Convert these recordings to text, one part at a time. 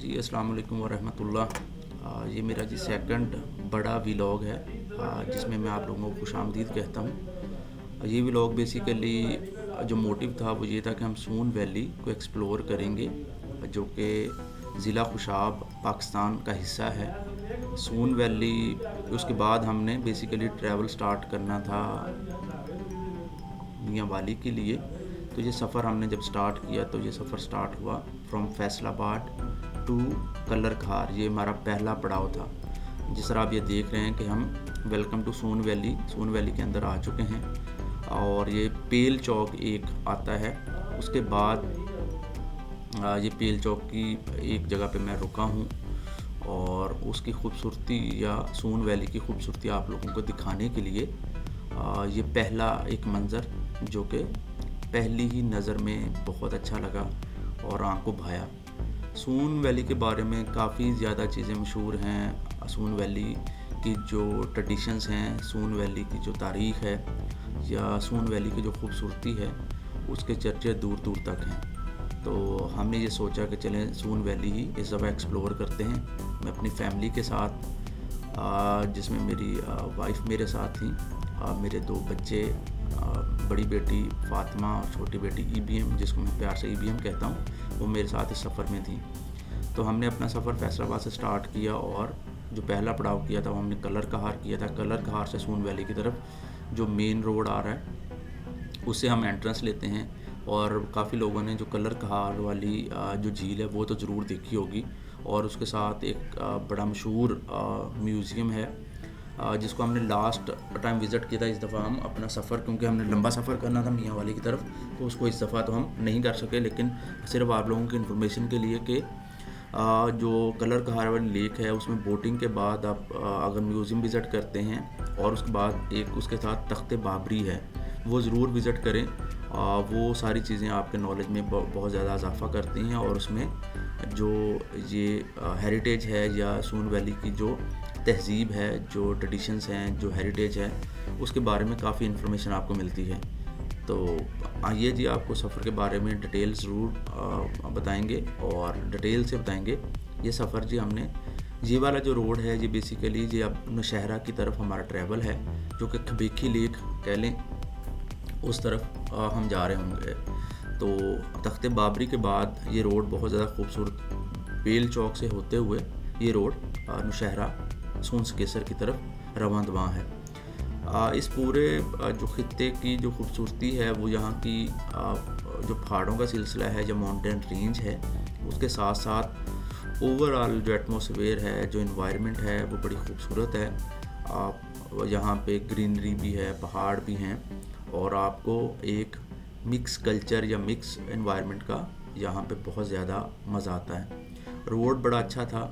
जी अस्सलाम वालेकुम वरहमतुल्लाह। ये मेरा जी सेकंड बड़ा व्लॉग है जिसमें मैं आप लोगों को खुशामदीद कहता हूँ। ये व्लॉग बेसिकली जो मोटिव था वो ये था कि हम सून वैली को एक्सप्लोर करेंगे, जो कि ज़िला खुशाब पाकिस्तान का हिस्सा है। सून वैली उसके बाद हमने बेसिकली ट्रैवल स्टार्ट करना था मियाँ वाली के लिए। तो ये सफ़र हमने जब स्टार्ट किया तो ये सफ़र स्टार्ट हुआ फ्रॉम फैसलाबाद टू कलर खार। ये हमारा पहला पड़ाव था। जिस तरह आप ये देख रहे हैं कि हम वेलकम टू सून वैली के अंदर आ चुके हैं। और ये पेल चौक एक आता है। उसके बाद ये पेल चौक की एक जगह पे मैं रुका हूँ और उसकी खूबसूरती या सून वैली की खूबसूरती आप लोगों को दिखाने के लिए ये पहला एक मंज़र जो कि पहली ही नज़र में बहुत अच्छा लगा और आँख को भाया। सून वैली के बारे में काफ़ी ज़्यादा चीज़ें मशहूर हैं। सून वैली की जो ट्रेडिशंस हैं, सून वैली की जो तारीख़ है या सून वैली की जो खूबसूरती है, उसके चर्चे दूर दूर तक हैं। तो हमने ये सोचा कि चलें सून वैली ही इस दफ़ा एक्सप्लोर करते हैं। मैं अपनी फैमिली के साथ, जिसमें मेरी वाइफ मेरे साथ थी, मेरे 2 बच्चे, बड़ी बेटी फ़ातिमा और छोटी बेटी ईबीएम, जिसको मैं प्यार से ईबीएम कहता हूँ, वो मेरे साथ इस सफ़र में थी। तो हमने अपना सफ़र फैसलाबाद से स्टार्ट किया और जो पहला पड़ाव किया था वो हमने कलर कहार किया था। कलर कहार से सून वैली की तरफ जो मेन रोड आ रहा है उससे हम एंट्रेंस लेते हैं। और काफ़ी लोगों ने जो कलर कहार वाली जो झील है वो तो ज़रूर देखी होगी। और उसके साथ एक बड़ा मशहूर म्यूज़ियम है जिसको हमने लास्ट टाइम विज़िट किया था। इस दफ़ा हम अपना सफ़र, क्योंकि हमने लंबा सफ़र करना था मियाँ वाली की तरफ, तो उसको इस दफ़ा तो हम नहीं कर सके। लेकिन सिर्फ आप लोगों की इन्फॉर्मेशन के लिए कि जो कलर कहार वाली लेक है उसमें बोटिंग के बाद आप अगर म्यूज़ियम विज़िट करते हैं और उसके बाद एक उसके साथ तख्ते बाबरी है, वो ज़रूर विज़िट करें। वो सारी चीज़ें आपके नॉलेज में बहुत ज़्यादा इजाफ़ा करती हैं। और उसमें जो ये हेरिटेज है या सून वैली की जो तहज़ीब है, जो ट्रेडिशंस हैं, जो हेरिटेज है, उसके बारे में काफ़ी इन्फॉर्मेशन आपको मिलती है। तो आइए जी, आपको सफ़र के बारे में डिटेल ज़रूर बताएंगे और डिटेल से बताएंगे। ये सफ़र जी हमने, ये वाला जो रोड है ये बेसिकली ये अब नौशहरा की तरफ हमारा ट्रैवल है, जो कि खबीकी लेक कह लें, उस तरफ हम जा रहे होंगे। तो तख्ते बाबरी के बाद ये रोड बहुत ज़्यादा खूबसूरत, बेल चौक से होते हुए ये रोड नौशहरा सून सकेसर की तरफ रवां दवां है। इस पूरे जो खित्ते की जो खूबसूरती है वो यहाँ की जो पहाड़ों का सिलसिला है, जो माउंटेन रेंज है, उसके साथ साथ ओवरऑल जो एटमॉस्फेयर है, जो इन्वायरमेंट है, वो बड़ी खूबसूरत है। यहाँ पे ग्रीनरी भी है, पहाड़ भी हैं और आपको एक मिक्स कल्चर या मिक्स एनवायरनमेंट का यहाँ पे बहुत ज़्यादा मज़ा आता है। रोड बड़ा अच्छा था।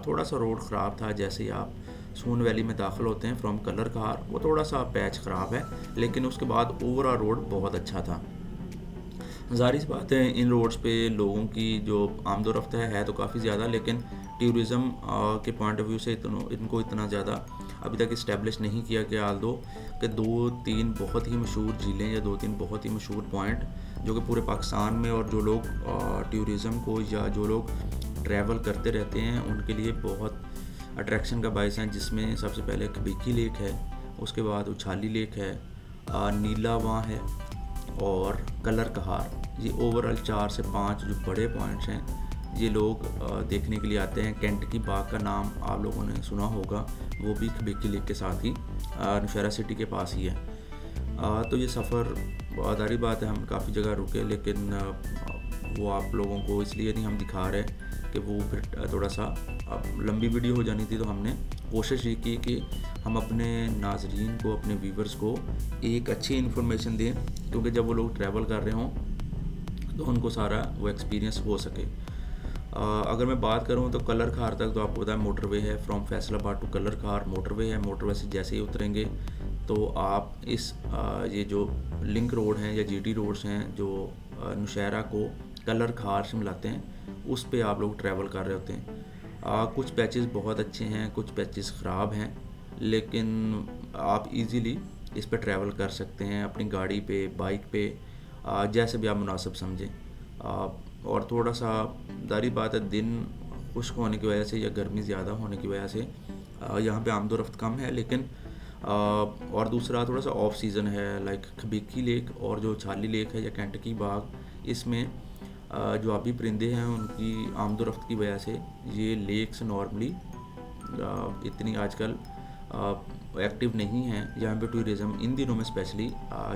थोड़ा सा रोड ख़राब था। जैसे ही आप सून वैली में दाखिल होते हैं फ्रॉम कलर कहार, वो थोड़ा सा पैच ख़राब है, लेकिन उसके बाद ओवरऑल रोड बहुत अच्छा था। ज़ाहिर सी बात है इन रोड्स पे लोगों की जो आमदोरफ्त है तो काफ़ी ज़्यादा, लेकिन टूरिज़म के पॉइंट ऑफ व्यू से इनको इतना ज़्यादा अभी तक इस्टेब्लिश नहीं किया गया। आल दो कि 2-3 बहुत ही मशहूर झीलें या 2-3 बहुत ही मशहूर पॉइंट जो कि पूरे पाकिस्तान में, और जो लोग टूरिज़म को या जो लोग ट्रैवल करते रहते हैं उनके लिए बहुत अट्रैक्शन का बायस हैं। जिसमें सबसे पहले खबीकी लेक है, उसके बाद उछाली लेक है, नीलावां है और कलर कहार। ये ओवरऑल 4 से 5 जो बड़े पॉइंट्स हैं ये लोग देखने के लिए आते हैं। कैंट की बाग का नाम आप लोगों ने सुना होगा, वो भी खबीकी लेक के साथ ही नौशहरा सिटी के पास ही है। तो ये सफ़र आधारी बात है, हम काफ़ी जगह रुके, लेकिन वो आप लोगों को इसलिए नहीं हम दिखा रहे कि वो फिर थोड़ा सा लंबी वीडियो हो जानी थी। तो हमने कोशिश ये की कि हम अपने नाजरीन को, अपने व्यूवर्स को एक अच्छी इन्फॉर्मेशन दें, क्योंकि जब वो लोग ट्रैवल कर रहे हों तो उनको सारा वो एक्सपीरियंस हो सके। अगर मैं बात करूं तो कलर खार तक तो आपको पता है मोटरवे है। फ्रॉम फैसलाबाद टू कलर खार मोटरवे है। मोटरवे से जैसे ही उतरेंगे तो आप इस ये जो लिंक रोड हैं या जीटी रोड्स हैं जो नौशहरा को कलर खार से मिलाते हैं, उस पे आप लोग ट्रैवल कर रहे होते हैं। कुछ पैचेस बहुत अच्छे हैं, कुछ पैचेस ख़राब हैं, लेकिन आप इजीली इस पे ट्रैवल कर सकते हैं अपनी गाड़ी पे, बाइक पे, जैसे भी आप मुनासिब समझें। और थोड़ा सा दारी बात है, दिन खुश्क होने की वजह से या गर्मी ज़्यादा होने की वजह से यहाँ पे आमदोरफ्त कम है। लेकिन और दूसरा थोड़ा सा ऑफ सीज़न है, लाइक खबीकी लेक और जो छाली लेक है या केंटकी बाग, इसमें जो आबी परिंदे हैं उनकी आमदोरफ्त की वजह से ये लेक्स नॉर्मली इतनी आजकल एक्टिव नहीं हैं। यहाँ पे टूरिज़्म इन दिनों में स्पेशली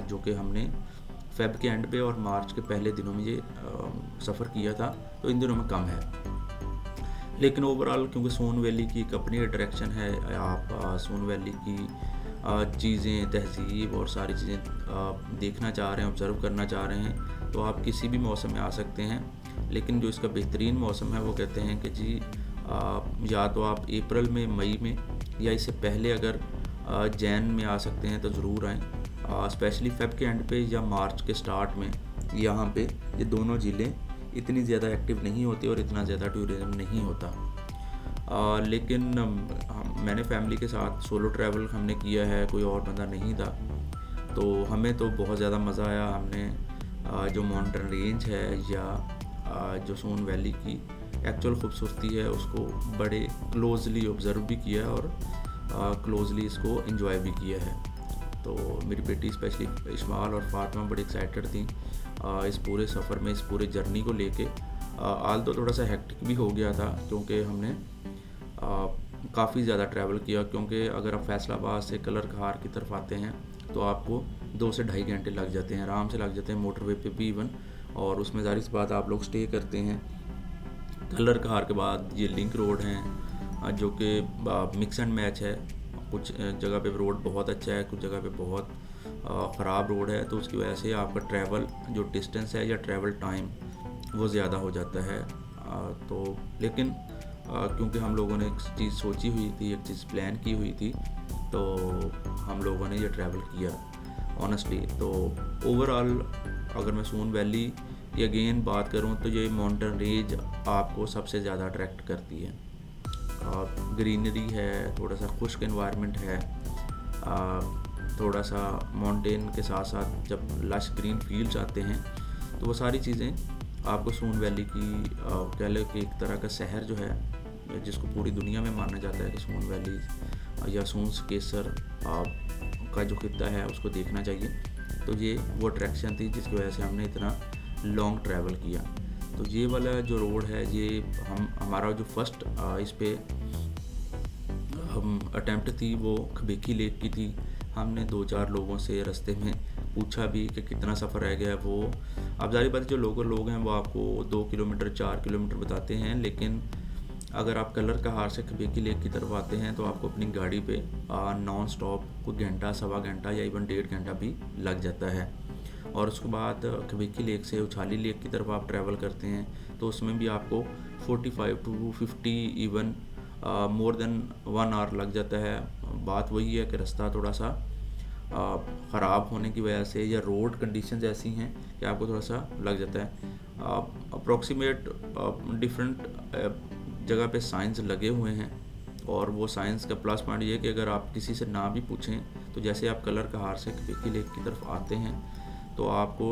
जो कि हमने फेब के एंड पे और मार्च के पहले दिनों में ये सफ़र किया था, तो इन दिनों में कम है। लेकिन ओवरऑल क्योंकि सोन वैली की एक अपनी अट्रैक्शन है, आप सोन वैली की चीज़ें, तहज़ीब और सारी चीज़ें देखना चाह रहे हैं, ऑब्ज़र्व करना चाह रहे हैं, तो आप किसी भी मौसम में आ सकते हैं। लेकिन जो इसका बेहतरीन मौसम है वो कहते हैं कि जी या तो आप अप्रैल में, मई में, या इससे पहले अगर जैन में आ सकते हैं तो ज़रूर आएँ। स्पेशली फेब के एंड पे या मार्च के स्टार्ट में यहाँ पे ये दोनों ज़िले इतनी ज़्यादा एक्टिव नहीं होती और इतना ज़्यादा टूरिज़्म नहीं होता। लेकिन मैंने फैमिली के साथ सोलो ट्रैवल हमने किया है, कोई और बंदा नहीं था, तो हमें तो बहुत ज़्यादा मज़ा आया। हमने जो माउंटेन रेंज है या जो सोन वैली की एक्चुअल खूबसूरती है उसको बड़े क्लोजली ऑब्ज़र्व भी किया है और क्लोजली इसको एंजॉय भी किया है। तो मेरी बेटी स्पेशली इस्माइल और फातिमा बड़ी एक्साइटेड थी इस पूरे सफ़र में, इस पूरे जर्नी को लेके। आल तो थोड़ा सा हेक्टिक भी हो गया था क्योंकि हमने काफ़ी ज़्यादा ट्रैवल किया, क्योंकि अगर आप फैसलाबाद से कलर कहार की तरफ आते हैं तो आपको 2 से ढाई घंटे लग जाते हैं, आराम से लग जाते हैं मोटरवे पे भी इवन। और उसमें ज़ाहिर सी बात आप लोग स्टे करते हैं। कलर कहार के बाद ये लिंक रोड हैं जो कि मिक्स एंड मैच है। कुछ जगह पे रोड बहुत अच्छा है, कुछ जगह पे बहुत ख़राब रोड है, तो उसकी वजह से आपका ट्रैवल जो डिस्टेंस है या ट्रैवल टाइम वो ज़्यादा हो जाता है। तो लेकिन क्योंकि हम लोगों ने एक चीज़ सोची हुई थी, एक चीज़ प्लान की हुई थी, तो हम लोगों ने ये ट्रैवल किया ऑनेस्टली। तो ओवरऑल अगर मैं सोन वैली की अगेन बात करूँ तो ये माउंटेन रेंज आपको सबसे ज़्यादा अट्रैक्ट करती है। ग्रीनरी है, थोड़ा सा खुश्क एनवायरनमेंट है, थोड़ा सा माउंटेन के साथ साथ जब लश ग्रीन फील्ड्स आते हैं तो वो सारी चीज़ें आपको सोन वैली की कह लो कि एक तरह का शहर जो है जिसको पूरी दुनिया में माना जाता है कि सोन वैली या सोन केसर का जो खित्ता है उसको देखना चाहिए। तो ये वो अट्रैक्शन थी जिसकी वजह से हमने इतना लॉन्ग ट्रैवल किया। तो ये वाला जो रोड है ये हमारा जो फर्स्ट इस पे हम अटैम्प्ट थी वो खबीकी लेक की थी। हमने 2-4 लोगों से रास्ते में पूछा भी कि कितना सफ़र रह गया है। वो अब ज़ाहिर बात है जो लोकल लोग हैं वो आपको 2 किलोमीटर 4 किलोमीटर बताते हैं, लेकिन अगर आप कलर कहार से खबीकी लेक की तरफ आते हैं तो आपको अपनी गाड़ी पे नॉन स्टॉप कोई घंटा, सवा घंटा या इवन 1.5 घंटा भी लग जाता है। और उसके बाद खबीकी लेक से उछाली लेक की तरफ आप ट्रैवल करते हैं तो उसमें भी आपको 45 to 50 even more than 1 hour लग जाता है। बात वही है कि रास्ता थोड़ा सा ख़राब होने की वजह से या रोड कंडीशंस ऐसी हैं कि आपको थोड़ा सा लग जाता है। अप्रॉक्सीमेट डिफरेंट जगह पे साइंस लगे हुए हैं, और वो साइंस का प्लस पॉइंट ये है कि अगर आप किसी से ना भी पूछें तो जैसे आप कलर कहार से खबीकी लेक की तरफ आते हैं तो आपको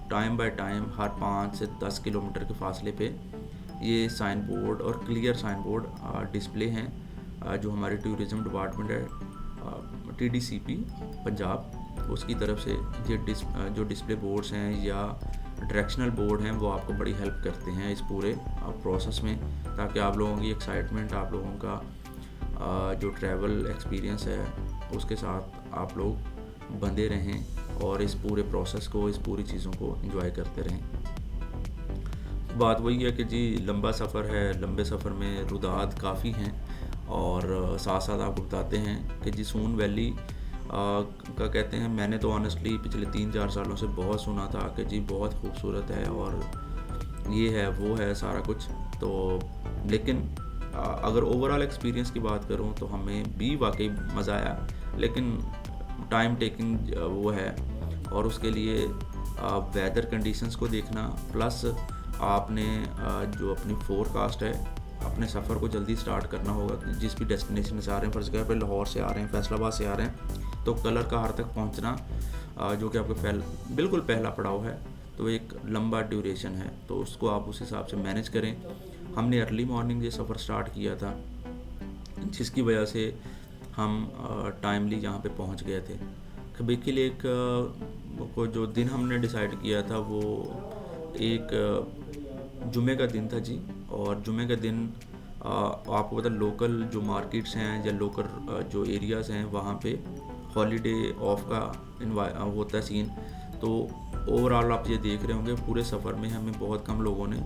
टाइम बाय टाइम हर 5 से 10 किलोमीटर के फासले पे ये साइन बोर्ड और क्लियर साइन बोर्ड डिस्प्ले हैं जो हमारे टूरिज़्म डिपार्टमेंट है TDCP पंजाब उसकी तरफ से ये जो डिस्प्ले बोर्ड्स हैं या डायरेक्शनल बोर्ड हैं वो आपको बड़ी हेल्प करते हैं इस पूरे प्रोसेस में, ताकि आप लोगों की एक्साइटमेंट, आप लोगों का जो ट्रैवल एक्सपीरियंस है उसके साथ आप लोग बंधे रहें और इस पूरे प्रोसेस को, इस पूरी चीज़ों को एंजॉय करते रहें। बात वही है कि जी लंबा सफ़र है, लंबे सफ़र में रुदात काफ़ी हैं, और साथ साथ आपको बताते हैं कि जी सोन वैली का कहते हैं, मैंने तो ऑनेस्टली पिछले 3-4 सालों से बहुत सुना था कि जी बहुत खूबसूरत है और ये है वो है सारा कुछ। तो लेकिन अगर ओवरऑल एक्सपीरियंस की बात करूं तो हमें भी वाकई मज़ा आया, लेकिन टाइम टेकिंग वो है, और उसके लिए वेदर कंडीशंस को देखना, प्लस आपने जो अपनी फोरकास्ट है, अपने सफ़र को जल्दी स्टार्ट करना होगा। जिस भी डेस्टिनेशन से आ रहे हैं, फर्स्ट जगह पे लाहौर से आ रहे हैं, फैसलाबाद से आ रहे हैं, तो कलर कहार तक पहुंचना जो कि आपका बिल्कुल पहला पड़ाव है, तो एक लंबा ड्यूरेशन है, तो उसको आप उस हिसाब से मैनेज करें। हमने अर्ली मॉर्निंग ये सफ़र स्टार्ट किया था, जिसकी वजह से हम टाइमली यहाँ पे पहुँच गए थे। खबीकी लेक को जो दिन हमने डिसाइड किया था वो एक जुमे का दिन था जी। और जुमे का दिन आपको पता लोकल जो मार्केट्स हैं या लोकल जो एरियाज़ हैं वहाँ पे हॉलीडे ऑफ का होता है सीन। तो ओवरऑल आप ये देख रहे होंगे पूरे सफ़र में हमें बहुत कम लोगों ने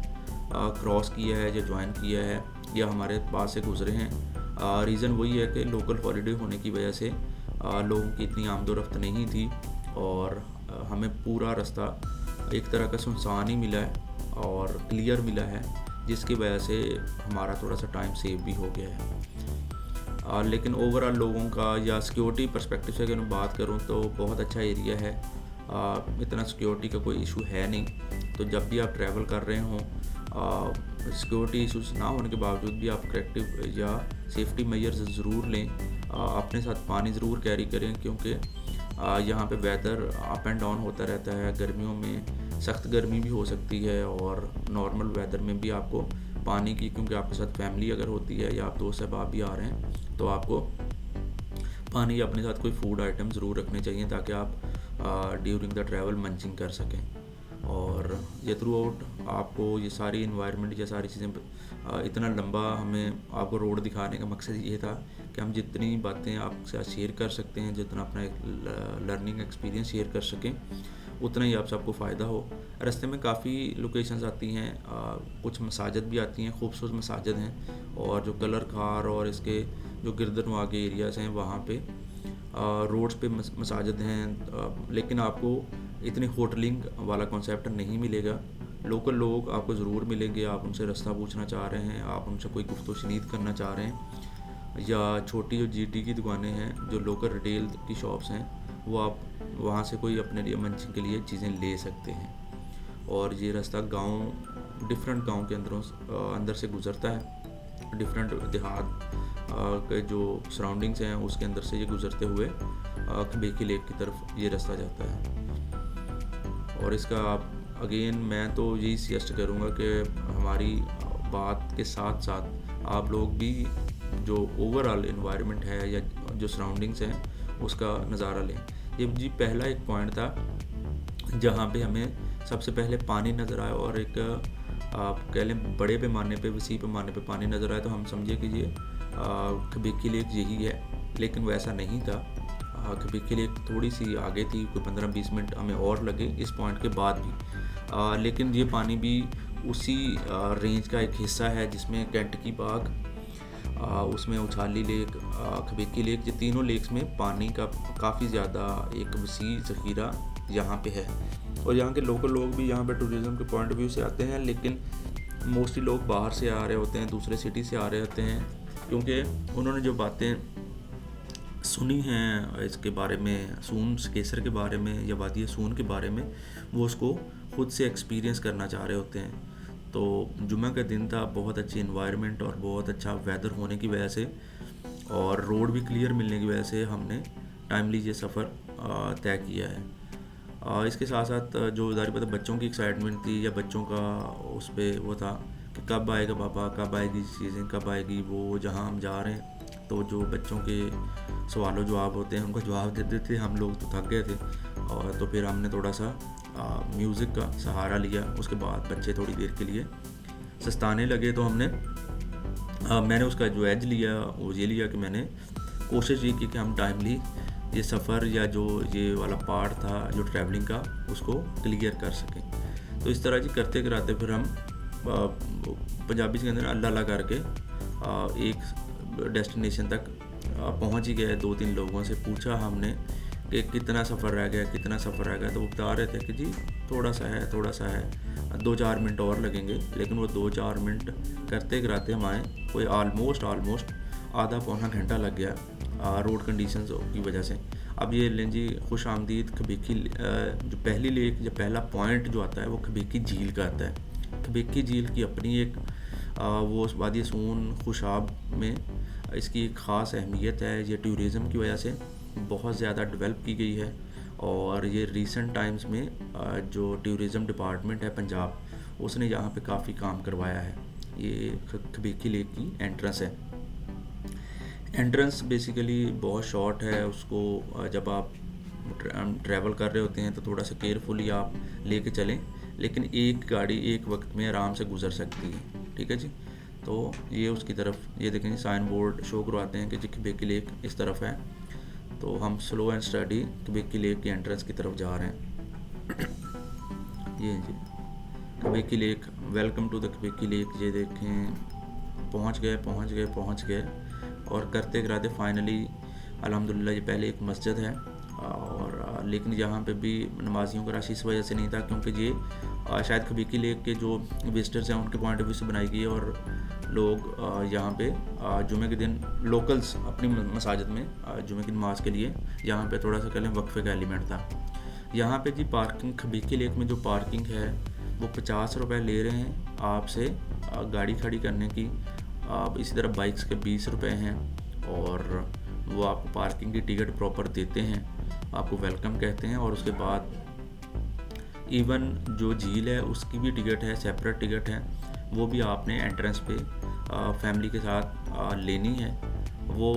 क्रॉस किया है या ज्वाइन किया है या हमारे पास से गुज़रे हैं। रीज़न वही है कि लोकल हॉलीडे होने की वजह से लोगों की इतनी आमदोरफ्त नहीं थी और हमें पूरा रास्ता एक तरह का सुनसान ही मिला है और क्लियर मिला है, जिसकी वजह से हमारा थोड़ा सा टाइम सेव भी हो गया है। लेकिन ओवरऑल लोगों का या सिक्योरिटी पर्सपेक्टिव से अगर मैं बात करूं तो बहुत अच्छा एरिया है। इतना सिक्योरिटी का कोई इशू है नहीं। तो जब भी आप ट्रैवल कर रहे हों सिक्योरिटी इशूज़ ना होने के बावजूद भी आप करेक्टिव या सेफ्टी मेजर्स ज़रूर लें। अपने साथ पानी ज़रूर कैरी करें, क्योंकि यहाँ पे वेदर अप एंड डाउन होता रहता है। गर्मियों में सख्त गर्मी भी हो सकती है और नॉर्मल वेदर में भी आपको पानी की, क्योंकि आपके साथ फैमिली अगर होती है या आप दोस्त अहबाब भी आ रहे हैं तो आपको पानी या अपने साथ कोई फूड आइटम ज़रूर रखने चाहिए ताकि आप ड्यूरिंग द ट्रैवल मंचिंग कर सकें। और ये थ्रू आउट आपको ये सारी इन्वायरमेंट या सारी चीज़ें इतना लंबा हमें आपको रोड दिखाने का मकसद ये था कि हम जितनी बातें आपके साथ शेयर कर सकते हैं, जितना अपना एक लर्निंग एक्सपीरियंस शेयर कर सकें, उतना ही आप सबको फ़ायदा हो। रास्ते में काफ़ी लोकेशंस आती हैं, कुछ मसाजिद भी आती हैं, खूबसूरत मसाजिद हैं। और जो कलर खार और इसके जो गिरदनवा के एरियाज़ हैं वहाँ पे रोड्स पे मसाजिद हैं, लेकिन आपको इतनी होटलिंग वाला कॉन्सेप्ट नहीं मिलेगा। लोकल लोग आपको ज़रूर मिलेंगे, आप उनसे रास्ता पूछना चाह रहे हैं, आप उनसे कोई गुफ्तगू शनीद करना चाह रहे हैं, या छोटी जो जीटी की दुकानें हैं, जो लोकल रिटेल की शॉप्स हैं, वो आप वहाँ से कोई अपने लिए मंचिंग के लिए चीज़ें ले सकते हैं। और ये रास्ता डिफरेंट गाँव के अंदर से गुज़रता है। डिफरेंट देहात के जो सराउंडिंग्स हैं उसके अंदर से ये गुज़रते हुए खबीकी लेक की तरफ ये रास्ता जाता है। और इसका अगेन मैं तो यही सजेस्ट करूँगा कि हमारी बात के साथ साथ आप लोग भी जो ओवरऑल इन्वायरमेंट है या जो सराउंडिंग्स हैं उसका नज़ारा लें। ये जी पहला एक पॉइंट था जहाँ पे हमें सबसे पहले पानी नज़र आया और एक आप कह लें बड़े पैमाने पे वसी पैमाने पे पानी नज़र आया, तो हम समझे कि ये खबीकी लेक यही है, लेकिन वैसा नहीं था। खबीकी लेक थोड़ी सी आगे थी, कोई 15-20 मिनट हमें और लगे इस पॉइंट के बाद भी। लेकिन ये पानी भी उसी रेंज का एक हिस्सा है जिसमें कैंटकी बाग, उसमें उछाली लेक, खबीकी लेक, ये तीनों लेक्स में पानी का काफ़ी ज़्यादा एक वसी ज़ख़ीरा यहाँ पे है। और यहाँ के लोकल लोग भी यहाँ पे टूरिज़म के पॉइंट ऑफ व्यू से आते हैं, लेकिन मोस्टली लोग बाहर से आ रहे होते हैं, दूसरे सिटी से आ रहे होते हैं, क्योंकि उन्होंने जो बातें सुनी हैं इसके बारे में, सून केसर के बारे में या वादी सून के बारे में, वो उसको खुद से एक्सपीरियंस करना चाह रहे होते हैं। तो जुम्मे का दिन था, बहुत अच्छी इन्वायरमेंट और बहुत अच्छा वेदर होने की वजह से और रोड भी क्लियर मिलने की वजह से हमने टाइमली ये सफ़र तय किया है। इसके साथ साथ जो जारी पता बच्चों की एक्साइटमेंट थी या बच्चों का उस पर वो था कि कब आएगा पापा, कब आएगी चीज़ें, कब आएगी वो जहाँ हम जा रहे हैं। तो जो बच्चों के सवालों जवाब होते हैं उनको जवाब देते थे, हम लोग तो थक गए थे। और तो फिर हमने थोड़ा सा म्यूज़िक का सहारा लिया। उसके बाद बच्चे थोड़ी देर के लिए सस्ताने लगे, तो मैंने उसका जो एज लिया वो ये लिया कि मैंने कोशिश ये की कि हम टाइमली ये सफ़र या जो ये वाला पार्ट था जो ट्रैवलिंग का उसको क्लियर कर सकें। तो इस तरह जी करते कराते फिर हम पंजाबी के अंदर अल्लाह अल्लाह करके एक डेस्टिनेशन तक पहुंच ही गए। 2-3 लोगों से पूछा हमने कि कितना सफ़र रह गया, कितना सफ़र रह गया, तो वो बता रहे थे कि जी थोड़ा सा है, 2-4 मिनट और लगेंगे। लेकिन वो 2-4 मिनट करते कराते हमारे कोई ऑलमोस्ट आधा पौना घंटा लग गया रोड कंडीशंस की वजह से। अब ये लें जी खुश आमदीद खबीकी जो पहली लेक या पहला पॉइंट जो आता है वो खबीकी झील का आता है। खबीकी झील की अपनी एक वो वादी सून खुशाब में इसकी एक ख़ास अहमियत है। ये टूरिज़म की वजह से बहुत ज़्यादा डेवलप की गई है और ये रीसेंट टाइम्स में जो टूरिज़म डिपार्टमेंट है पंजाब, उसने यहाँ पे काफ़ी काम करवाया है। ये खबीकी लेक की एंट्रेंस है। एंट्रेंस बेसिकली बहुत शॉर्ट है, उसको जब आप ट्रैवल कर रहे होते हैं तो थोड़ा सा केयरफुली आप लेके चलें, लेकिन एक गाड़ी एक वक्त में आराम से गुजर सकती है। ठीक है जी। तो ये उसकी तरफ, ये देखें जी साइन बोर्ड शो करवाते हैं कि जी खबीकी लेक इस तरफ है। तो हम slow and steady Khabikki lake की एंट्रेंस की तरफ जा रहे हैं। ये जी Khabikki lake, welcome to the Khabikki lake. ये देखें पहुंच गए और करते कराते फाइनली अल्हम्दुलिल्लाह। ये पहले एक मस्जिद है और लेकिन यहाँ पे भी नमाजियों का रश इस वजह से नहीं था क्योंकि ये शायद खबीकी लेक के जो विजिटर्स हैं उनके पॉइंट ऑफ व्यू से बनाई गई है और लोग यहाँ पे जुमे के दिन लोकल्स अपनी मसाजिद में जुमे की नमाज के लिए यहाँ पे थोड़ा सा कह लें वक्फे का एलिमेंट था। यहाँ पे जी पार्किंग, खबीकी लेक में जो पार्किंग है वो 50 रुपये ले रहे हैं आपसे गाड़ी खड़ी करने की। इसी तरह बाइक्स के 20 रुपये हैं और वो आपको पार्किंग की टिकट प्रॉपर देते हैं, आपको वेलकम कहते हैं। और उसके बाद इवन जो झील है उसकी भी टिकट है, सेपरेट टिकट है, वो भी आपने एंट्रेंस पे फैमिली के साथ लेनी है। वो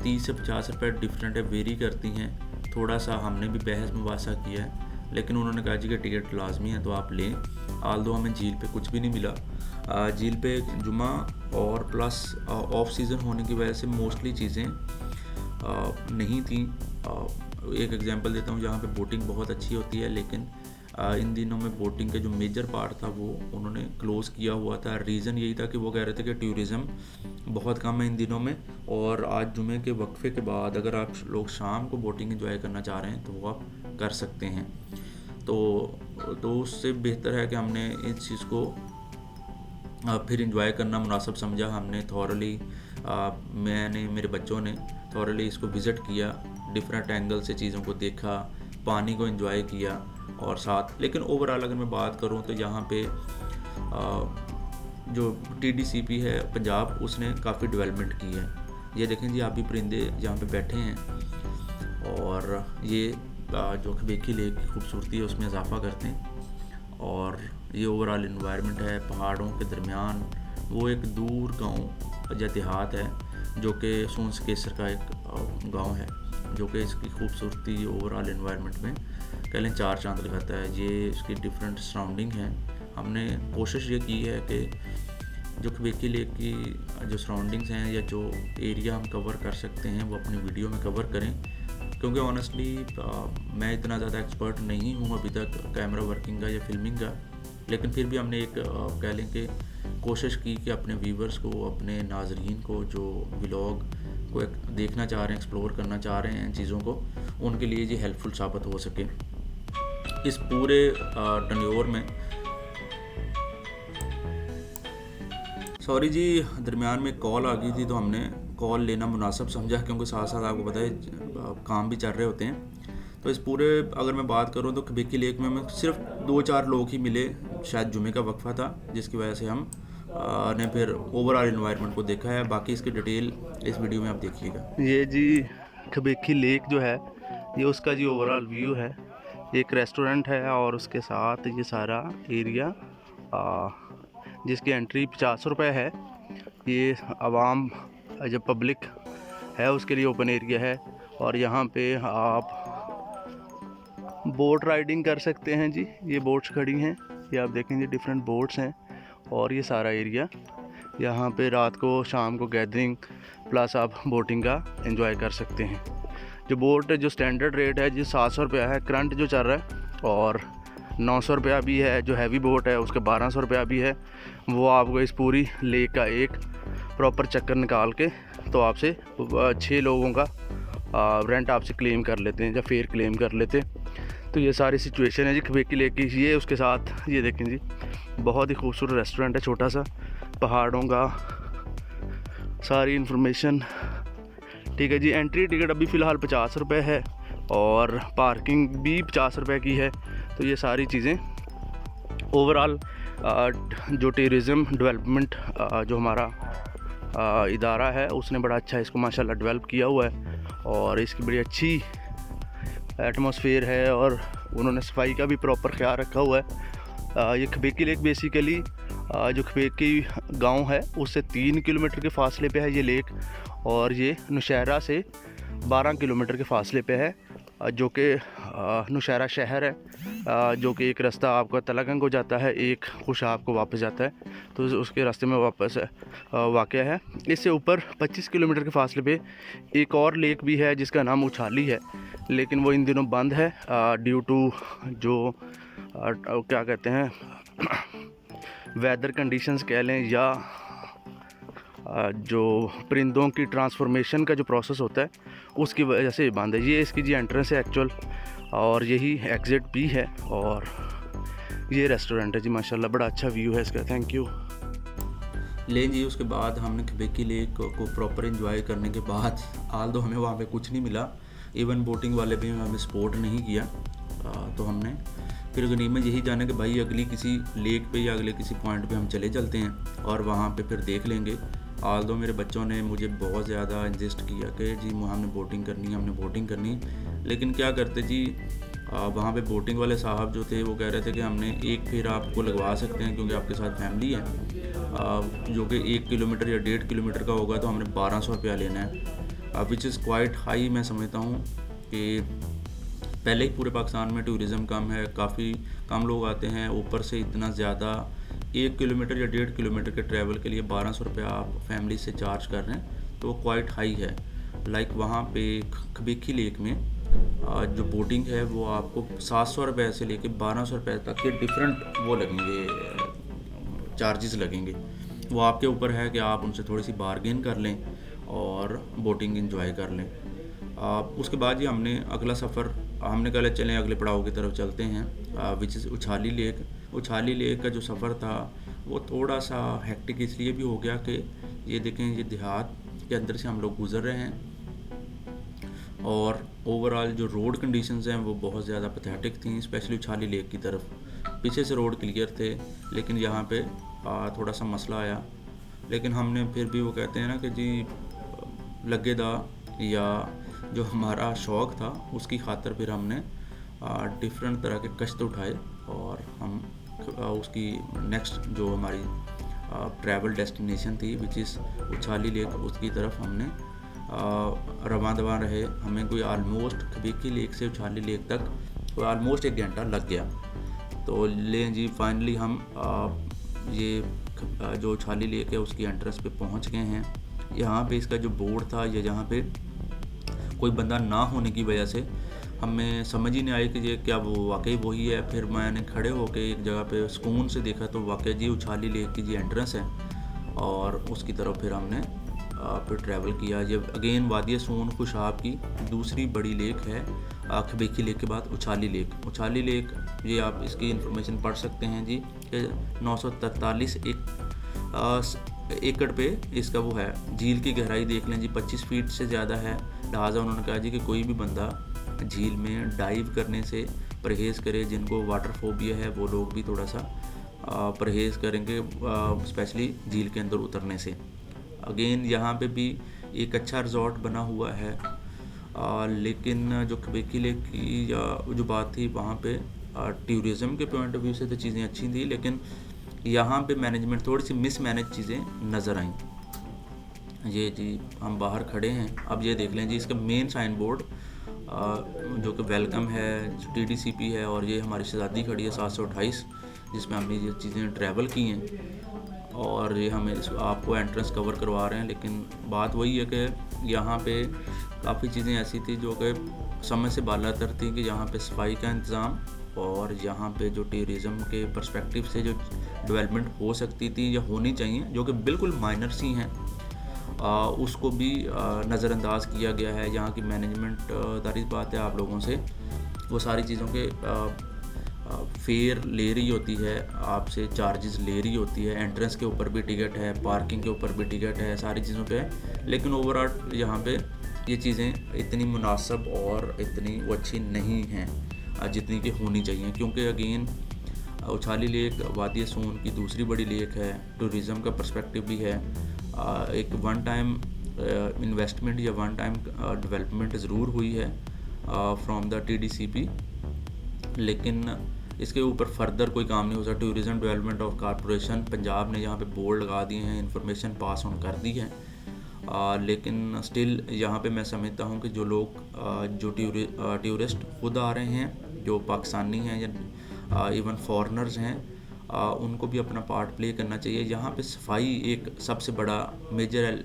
30 से 50 रुपये डिफरेंट है, वेरी करती हैं। थोड़ा सा हमने भी बहस मुबासा किया है लेकिन उन्होंने कहा जी कि टिकट लाजमी है तो आप लें। आल्दो हमें झील पे कुछ भी नहीं मिला। झील पे जुमा और प्लस ऑफ सीज़न होने की वजह से मोस्टली चीज़ें नहीं थी। एक एग्जांपल देता हूँ, जहाँ पे बोटिंग बहुत अच्छी होती है लेकिन इन दिनों में बोटिंग का जो मेजर पार्ट था वो उन्होंने क्लोज़ किया हुआ था। रीज़न यही था कि वो कह रहे थे कि टूरिज़म बहुत कम है इन दिनों में और आज जुमे के वक्फे के बाद अगर आप लोग शाम को बोटिंग एंजॉय करना चाह रहे हैं तो वो आप कर सकते हैं। तो उससे बेहतर है कि हमने इस चीज़ को फिर एंजॉय करना मुनासिब समझा। हमने थॉरली मैंने मेरे बच्चों ने थॉरली इसको विज़िट किया, डिफरेंट एंगल से चीज़ों को देखा, पानी को एंजॉय किया और साथ। लेकिन ओवरऑल अगर मैं बात करूं तो यहाँ पे जो TDCP है पंजाब, उसने काफ़ी डेवलपमेंट की है। ये देखें जी आप भी परिंदे यहाँ पे बैठे हैं और ये जो खबीकी लेक की खूबसूरती है उसमें इजाफा करते हैं। और ये ओवरऑल इन्वायरमेंट है पहाड़ों के दरमियान। वो एक दूर गांव या देहात है जो कि सूंस केसर का एक गांव है, जो कि इसकी खूबसूरती ओवरऑल इन्वायरमेंट में कह लें 4 चांद लगाता है। ये इसकी डिफरेंट सराउंडिंग है। हमने कोशिश ये की है कि जो खबीकी लेक की जो सराउंडिंग्स हैं या जो एरिया हम कवर कर सकते हैं वो अपनी वीडियो में कवर करें, क्योंकि ऑनेस्टली मैं इतना ज़्यादा एक्सपर्ट नहीं हूँ अभी तक कैमरा वर्किंग का या फिल्मिंग का। लेकिन फिर भी हमने एक कह लें कि कोशिश की कि अपने व्यूवर्स को, अपने नाजरीन को जो व्लॉग को देखना चाह रहे हैं, एक्सप्लोर करना चाह रहे हैं चीज़ों को, उनके लिए ये हेल्पफुल साबित हो सके। इस पूरे टन्योर में सॉरी जी दरमियान में कॉल आ गई थी तो हमने कॉल लेना मुनासिब समझा, क्योंकि साथ साथ आपको पता है काम भी चल रहे होते हैं। तो इस पूरे अगर मैं बात करूं तो खबीकी लेक में हमें सिर्फ 2-4 लोग ही मिले, शायद जुमे का वक्फा था जिसकी वजह से हम ने फिर ओवरऑल इन्वायरमेंट को देखा है। बाकी इसकी डिटेल इस वीडियो में आप देखिएगा। ये जी खबीकी लेक जो है ये उसका जी ओवरऑल व्यू है। एक रेस्टोरेंट है और उसके साथ ये सारा एरिया जिसकी एंट्री 50 रुपये है। ये आवाम जब पब्लिक है उसके लिए ओपन एरिया है और यहाँ पे आप बोट राइडिंग कर सकते हैं जी। ये बोट्स खड़ी हैं, ये आप देखेंगे डिफरेंट बोट्स हैं और ये सारा एरिया यहाँ पे रात को शाम को गैदरिंग प्लस आप बोटिंग का एंजॉय कर सकते हैं। जो बोट जो स्टैंडर्ड रेट है जी 700 रुपया है करंट जो चल रहा है, और 900 रुपया भी है। जो हैवी बोट है उसका 1200 रुपया भी है। वो आपको इस पूरी लेक का एक प्रॉपर चक्कर निकाल के तो आपसे 6 लोगों का रेंट आपसे क्लेम कर लेते हैं या फेयर क्लेम कर लेते हैं। तो ये सारी सिचुएशन है जी खबीकी लेक की। ये उसके साथ ये देखें जी बहुत ही खूबसूरत रेस्टोरेंट है, छोटा सा, पहाड़ों का, सारी इन्फॉर्मेशन ठीक है जी। एंट्री टिकट अभी फ़िलहाल 50 रुपये है और पार्किंग भी 50 रुपये की है। तो ये सारी चीज़ें ओवरऑल जो टूरिज़म डेवलपमेंट जो हमारा इदारा है उसने बड़ा अच्छा इसको माशाल्लाह डेवलप किया हुआ है और इसकी बड़ी अच्छी एटमॉस्फेयर है और उन्होंने सफाई का भी प्रॉपर ख्याल रखा हुआ है। ये खबीकी लेक बेसिकली जो खबेकी गांव है उससे 3 किलोमीटर के फासले पे है ये लेक, और ये नौशहरा से 12 किलोमीटर के फासले पे है, जो कि नौशहरा शहर है, जो कि एक रास्ता आपका तलागंग को जाता है, एक खुशाब को वापस जाता है, तो उसके रास्ते में वापस वाक़या है। इससे ऊपर 25 किलोमीटर के फासले पे एक और लेक भी है जिसका नाम उछाली है, लेकिन वो इन दिनों बंद है ड्यू टू जो क्या कहते हैं वेदर कंडीशंस कह लें, या जो परिंदों की ट्रांसफॉर्मेशन का जो प्रोसेस होता है उसकी वजह से बंद है। ये इसकी जी एंट्रेंस है एक्चुअल, और यही एग्ज़िट भी है, और ये रेस्टोरेंट है जी। माशाल्लाह बड़ा अच्छा व्यू है इसका। Thank you. लें जी, उसके बाद हमने खबेकी लेक को प्रॉपर एंजॉय करने के बाद, आल दो हमें वहाँ पे कुछ नहीं मिला, इवन बोटिंग वाले भी हमें सपोर्ट नहीं किया, तो हमने फिर गनीमत यही जाना कि भाई अगली किसी लेक पे या अगले किसी पॉइंट पे हम चले चलते हैं और वहाँ पे फिर देख लेंगे। आल दो मेरे बच्चों ने मुझे बहुत ज़्यादा इंसिस्ट किया कि जी हमने बोटिंग करनी है, हमने बोटिंग करनी है, लेकिन क्या करते जी, वहाँ पे बोटिंग वाले साहब जो थे वो कह रहे थे कि हमने एक फेरा आपको लगवा सकते हैं क्योंकि आपके साथ फैमिली है, जो कि 1 किलोमीटर या 1.5 किलोमीटर का होगा, तो हमने 1200 रुपया लेना है, विच इज़ क्वाइट हाई। मैं समझता हूँ कि पहले ही पूरे पाकिस्तान में टूरिज़म कम है, काफ़ी कम लोग आते हैं, ऊपर से इतना ज़्यादा 1 किलोमीटर या 1.5 किलोमीटर के ट्रैवल के लिए 1200 रुपया आप फैमिली से चार्ज कर रहे हैं, तो क्वाइट हाई है। लाइक वहाँ पे खबेकी लेक में जो बोटिंग है वो आपको 700 रुपये से लेके 1200 रुपये तक के डिफरेंट वो लगेंगे, चार्जेस लगेंगे। वो आपके ऊपर है कि आप उनसे थोड़ी सी बारगेन कर लें और बोटिंग एंजॉय कर लें। उसके बाद ही हमने अगला सफ़र, हमने कहा चलें अगले पड़ाव की तरफ चलते हैं, विच इज़ उछाली लेक। उछाली लेक का जो सफ़र था वो थोड़ा सा हेक्टिक इसलिए भी हो गया कि ये देखें, ये देहात के अंदर से हम लोग गुज़र रहे हैं, और ओवरऑल जो रोड कंडीशंस हैं वो बहुत ज़्यादा पैथेटिक थी, स्पेशली उछाली लेक की तरफ। पीछे से रोड क्लियर थे, लेकिन यहाँ पे थोड़ा सा मसला आया, लेकिन हमने फिर भी, वो कहते हैं ना कि जी लगेदा, या जो हमारा शौक़ था उसकी खातर फिर हमने डिफरेंट तरह के कश्त उठाए, और हम उसकी नेक्स्ट जो हमारी ट्रैवल डेस्टिनेशन थी विच इज़ उछाली लेक, उसकी तरफ हमने रवां दवां रहे। हमें कोई आलमोस्ट खबेकी लेक से उछाली लेक तक कोई आलमोस्ट 1 घंटा लग गया। तो लें जी, फाइनली हम ये जो उछाली लेक है उसकी एंट्रेंस पे पहुंच गए हैं। यहाँ पे इसका जो बोर्ड था, या जहाँ पे कोई बंदा ना होने की वजह से हमें समझ ही नहीं आई कि ये क्या वो वाकई वही है। फिर मैंने खड़े होकर एक जगह पे सुकून से देखा तो वाकई जी उछाली लेक की जी एंट्रेंस है, और उसकी तरफ फिर हमने फिर ट्रैवल किया। ये अगेन वादी सून खुशाब की दूसरी बड़ी लेक है खबेकी लेक के बाद उछाली लेक। उछाली लेक, ये आप इसकी इंफॉर्मेशन पढ़ सकते हैं जी कि 943 एकड़ पे इसका वो है। झील की गहराई देख लें जी, 25 फीट से ज़्यादा है। लिहाजा उन्होंने कहा जी कि कोई भी बंदा झील में डाइव करने से परहेज़ करे, जिनको वाटर फोबिया है वो लोग भी थोड़ा सा परहेज़ करेंगे, स्पेशली झील के अंदर उतरने से। अगेन यहाँ पे भी एक अच्छा रिजॉर्ट बना हुआ है, लेकिन जो खबेकी लेक की जो बात थी वहाँ पे टूरिज़म के पॉइंट ऑफ व्यू से तो चीज़ें अच्छी थी, लेकिन यहाँ पे मैनेजमेंट थोड़ी सी मिसमैनेज चीज़ें नज़र आईं। ये जी हम बाहर खड़े हैं, अब ये देख लें जी इसका मेन साइन बोर्ड जो कि वेलकम है, TDCP है, और ये हमारी शहज़ादी खड़ी है 728 जिसमें हमने ये चीज़ें ट्रैवल की हैं, और ये हमें आपको एंट्रेंस कवर करवा रहे हैं। लेकिन बात वही है कि यहाँ पे काफ़ी चीज़ें ऐसी थी जो कि समय से बालातर थी, कि यहाँ पे सफाई का इंतज़ाम और यहाँ पे जो टूरिज़म के पर्सपेक्टिव से जो डेवलपमेंट हो सकती थी या होनी चाहिए, जो कि बिल्कुल माइनर सी हैं, उसको भी नज़रअंदाज किया गया है। यहाँ की मैनेजमेंट जाहिर बात है आप लोगों से वो सारी चीज़ों के फेयर ले रही होती है, आपसे चार्जेस ले रही होती है, एंट्रेंस के ऊपर भी टिकट है, पार्किंग के ऊपर भी टिकट है, सारी चीज़ों पे है। लेकिन ओवरऑल यहाँ पे ये चीज़ें इतनी मुनासिब और इतनी वो अच्छी नहीं हैं जितनी कि होनी चाहिए, क्योंकि अगेन उछाली लेक वादी सून की दूसरी बड़ी लेक है, टूरिज़म का पर्सपेक्टिव भी है, एक वन टाइम इन्वेस्टमेंट या वन टाइम डेवलपमेंट ज़रूर हुई है फ्रॉम द TDCP, लेकिन इसके ऊपर फर्दर कोई काम नहीं हो सकता। Tourism development of corporation Punjab ने यहाँ पे बोर्ड लगा दिए हैं, इन्फॉर्मेशन पास ऑन कर दी है, लेकिन स्टिल यहाँ पे मैं समझता हूँ कि जो लोग जो टूरिस्ट खुद आ रहे हैं, जो पाकिस्तानी हैं या इवन फॉरेनर्स हैं, उनको भी अपना पार्ट प्ले करना चाहिए। यहाँ पे सफाई एक सबसे बड़ा मेजर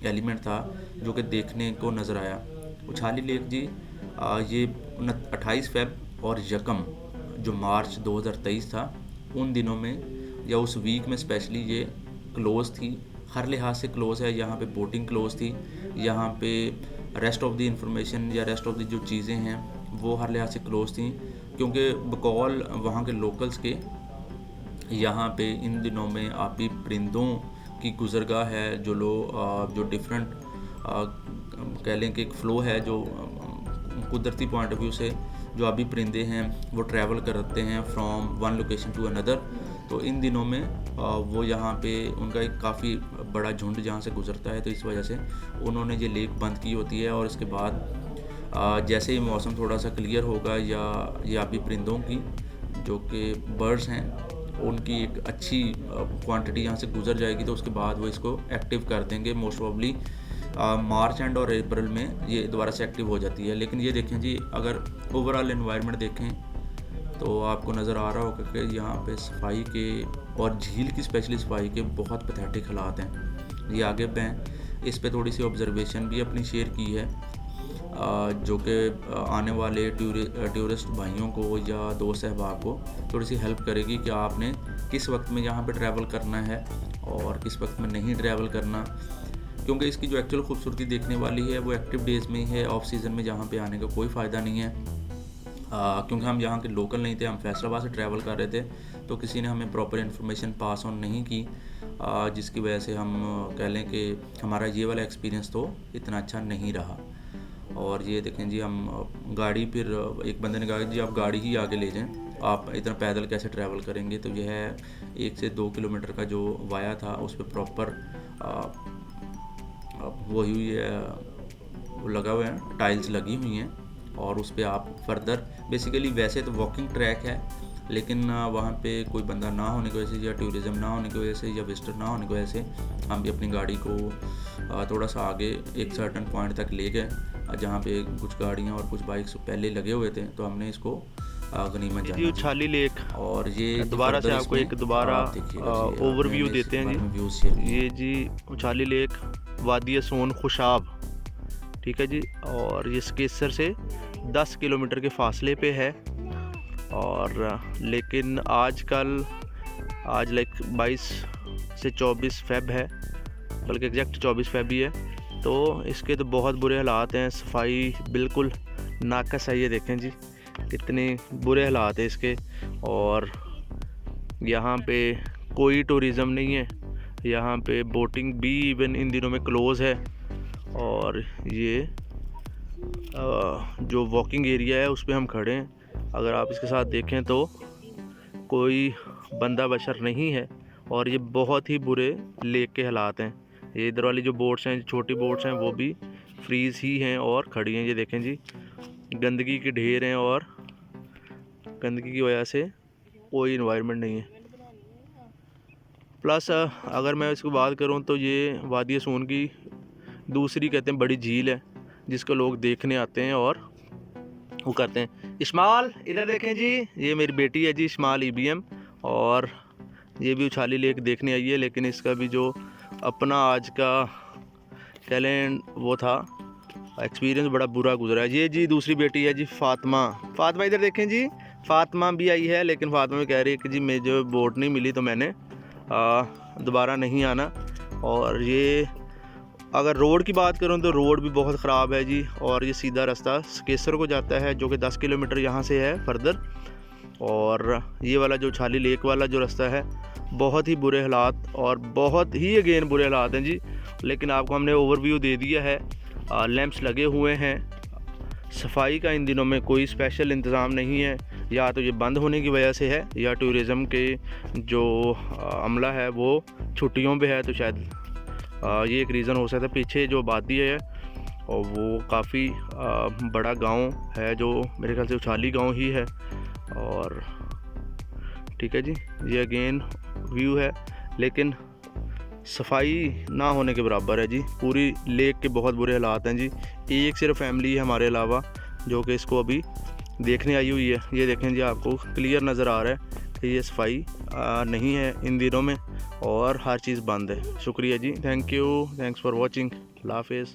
एलिमेंट था जो कि देखने को नज़र आया। उछाली लेक जी ये 28 फेब और यकम जो मार्च 2023 था, उन दिनों में या उस वीक में स्पेशली ये क्लोज़ थी, हर लिहाज से क्लोज़ है। यहाँ पे बोटिंग क्लोज़ थी, यहाँ पे रेस्ट ऑफ द इंफॉर्मेशन या रेस्ट ऑफ द जो चीज़ें हैं वो हर लिहाज से क्लोज़ थी, क्योंकि बकौल वहाँ के लोकल्स के यहाँ पे इन दिनों में आबी परिंदों की गुज़रगाह है, जो डिफरेंट कह लें कि एक फ़्लो है जो कुदरती पॉइंट ऑफ व्यू से जो आबी परिंदे हैं वो ट्रैवल करते हैं from one location to another. तो इन दिनों में वो यहाँ पे उनका एक काफ़ी बड़ा झुंड जहाँ से गुज़रता है, तो इस वजह से उन्होंने ये लेक बंद की होती है। और इसके बाद जैसे ही मौसम थोड़ा सा क्लियर होगा या ये आबी परिंदों की जो कि बर्ड्स हैं उनकी एक अच्छी क्वांटिटी यहाँ से गुज़र जाएगी, तो उसके बाद वो इसको एक्टिव कर देंगे। मोस्ट प्रॉब्ली मार्च एंड और अप्रैल में ये दोबारा से एक्टिव हो जाती है। लेकिन ये देखें जी, अगर ओवरऑल एनवायरनमेंट देखें तो आपको नज़र आ रहा होगा कि यहाँ पे सफाई के और झील की स्पेशली सफाई के बहुत पैथेटिक हालात हैं। ये आगे मैं इस पे थोड़ी सी ऑब्जर्वेशन भी अपनी शेयर की है, जो कि आने वाले टूरिस्ट भाइयों को या दोस्त अहबाब को थोड़ी सी हेल्प करेगी कि आपने किस वक्त में यहाँ पे ट्रैवल करना है और किस वक्त में नहीं ट्रैवल करना, क्योंकि इसकी जो एक्चुअल खूबसूरती देखने वाली है वो एक्टिव डेज़ में ही है। ऑफ सीज़न में जहाँ पे आने का कोई फ़ायदा नहीं है, क्योंकि हम यहाँ के लोकल नहीं थे, हम फैसलाबाद से ट्रैवल कर रहे थे, तो किसी ने हमें प्रॉपर इन्फॉर्मेशन पास ऑन नहीं की, जिसकी वजह से हम कह लें कि हमारा ये वाला एक्सपीरियंस तो इतना अच्छा नहीं रहा। और ये देखें जी, हम गाड़ी, फिर एक बंदे ने कहा जी आप गाड़ी ही आगे ले जाएं, आप इतना पैदल कैसे ट्रैवल करेंगे। तो यह है 1 से 2 किलोमीटर का जो वाया था उस पर प्रॉपर वही हुई है, वो लगा हुआ है, टाइल्स लगी हुई हैं, और उस पर आप फर्दर बेसिकली वैसे तो वॉकिंग ट्रैक है, लेकिन वहाँ पे कोई बंदा ना होने की वजह से या टूरिज़म ना होने की वजह से या विजिटर ना होने की वजह से हम भी अपनी गाड़ी को थोड़ा सा आगे एक सर्टन पॉइंट तक ले गए, जहाँ पे कुछ गाड़ियाँ और कुछ बाइक्स पहले लगे हुए थे, तो हमने इसको गनीमत जाना। उछाली लेक और ये दोबारा से आपको एक दोबारा ओवरव्यू देते हैं जी। ये जी उछाली लेक वादी सोन खुशाब, ठीक है जी, और ये स्केसर से 10 किलोमीटर के फासले पे है। और लेकिन आज लाइक 22 से 24 फेब है, बल्कि एग्जैक्ट 24 फेब ही है, तो इसके तो बहुत बुरे हालात हैं। सफाई बिल्कुल नाकस है, ये देखें जी कितने बुरे हालात हैं इसके। और यहाँ पे कोई टूरिज़म नहीं है, यहाँ पे बोटिंग भी इवन इन दिनों में क्लोज़ है। और ये जो वॉकिंग एरिया है उस पर हम खड़े हैं, अगर आप इसके साथ देखें तो कोई बंदा बशर नहीं है, और ये बहुत ही बुरे लेक के हालात हैं। ये इधर वाली जो बोट्स हैं, छोटी बोट्स हैं, वो भी फ्रीज़ ही हैं और खड़ी हैं। ये देखें जी, गंदगी के ढेर हैं और गंदगी की वजह से कोई इन्वायरमेंट नहीं है। प्लस अगर मैं इसकी बात करूं तो ये वादी सोन की दूसरी कहते हैं बड़ी झील है, जिसको लोग देखने आते हैं और वो करते हैं। इस्माल इधर देखें जी, ये मेरी बेटी है जी इस्माल EBM, और ये भी उछाली लेक देखने आई है, लेकिन इसका भी जो अपना आज का टैलेंट वो था, एक्सपीरियंस बड़ा बुरा गुजरा है। ये जी दूसरी बेटी है जी फातिमा इधर देखें जी, फातिमा भी आई है, लेकिन फातिमा भी कह रही है कि जी मैं जो बोट नहीं मिली तो मैंने दोबारा नहीं आना। और ये अगर रोड की बात करूं तो रोड भी बहुत ख़राब है जी, और ये सीधा रास्ता स्केसर को जाता है जो कि 10 किलोमीटर यहाँ से है फर्दर। और ये वाला जो उछाली लेक वाला जो रास्ता है, बहुत ही बुरे हालात और बहुत ही अगेन बुरे हालात हैं जी। लेकिन आपको हमने ओवरव्यू दे दिया है, लैंप्स लगे हुए हैं। सफाई का इन दिनों में कोई स्पेशल इंतज़ाम नहीं है, या तो ये बंद होने की वजह से है या टूरिज़म के जो अमला है वो छुट्टियों पे है, तो शायद ये एक रीज़न हो सकता है। पीछे जो आबादी है और वो काफ़ी बड़ा गांव है, जो मेरे ख्याल से उछाली गांव ही है, और ठीक है जी। ये अगेन व्यू है, लेकिन सफाई ना होने के बराबर है जी। पूरी लेक के बहुत बुरे हालात हैं जी। एक सिर्फ फैमिली है हमारे अलावा जो कि इसको अभी देखने आई हुई है। ये देखें जी, आपको क्लियर नज़र आ रहा है कि ये सफाई नहीं है इन दिनों में और हर चीज़ बंद है। शुक्रिया जी, thank you, thanks for watching, अल्लाह हाफिज़।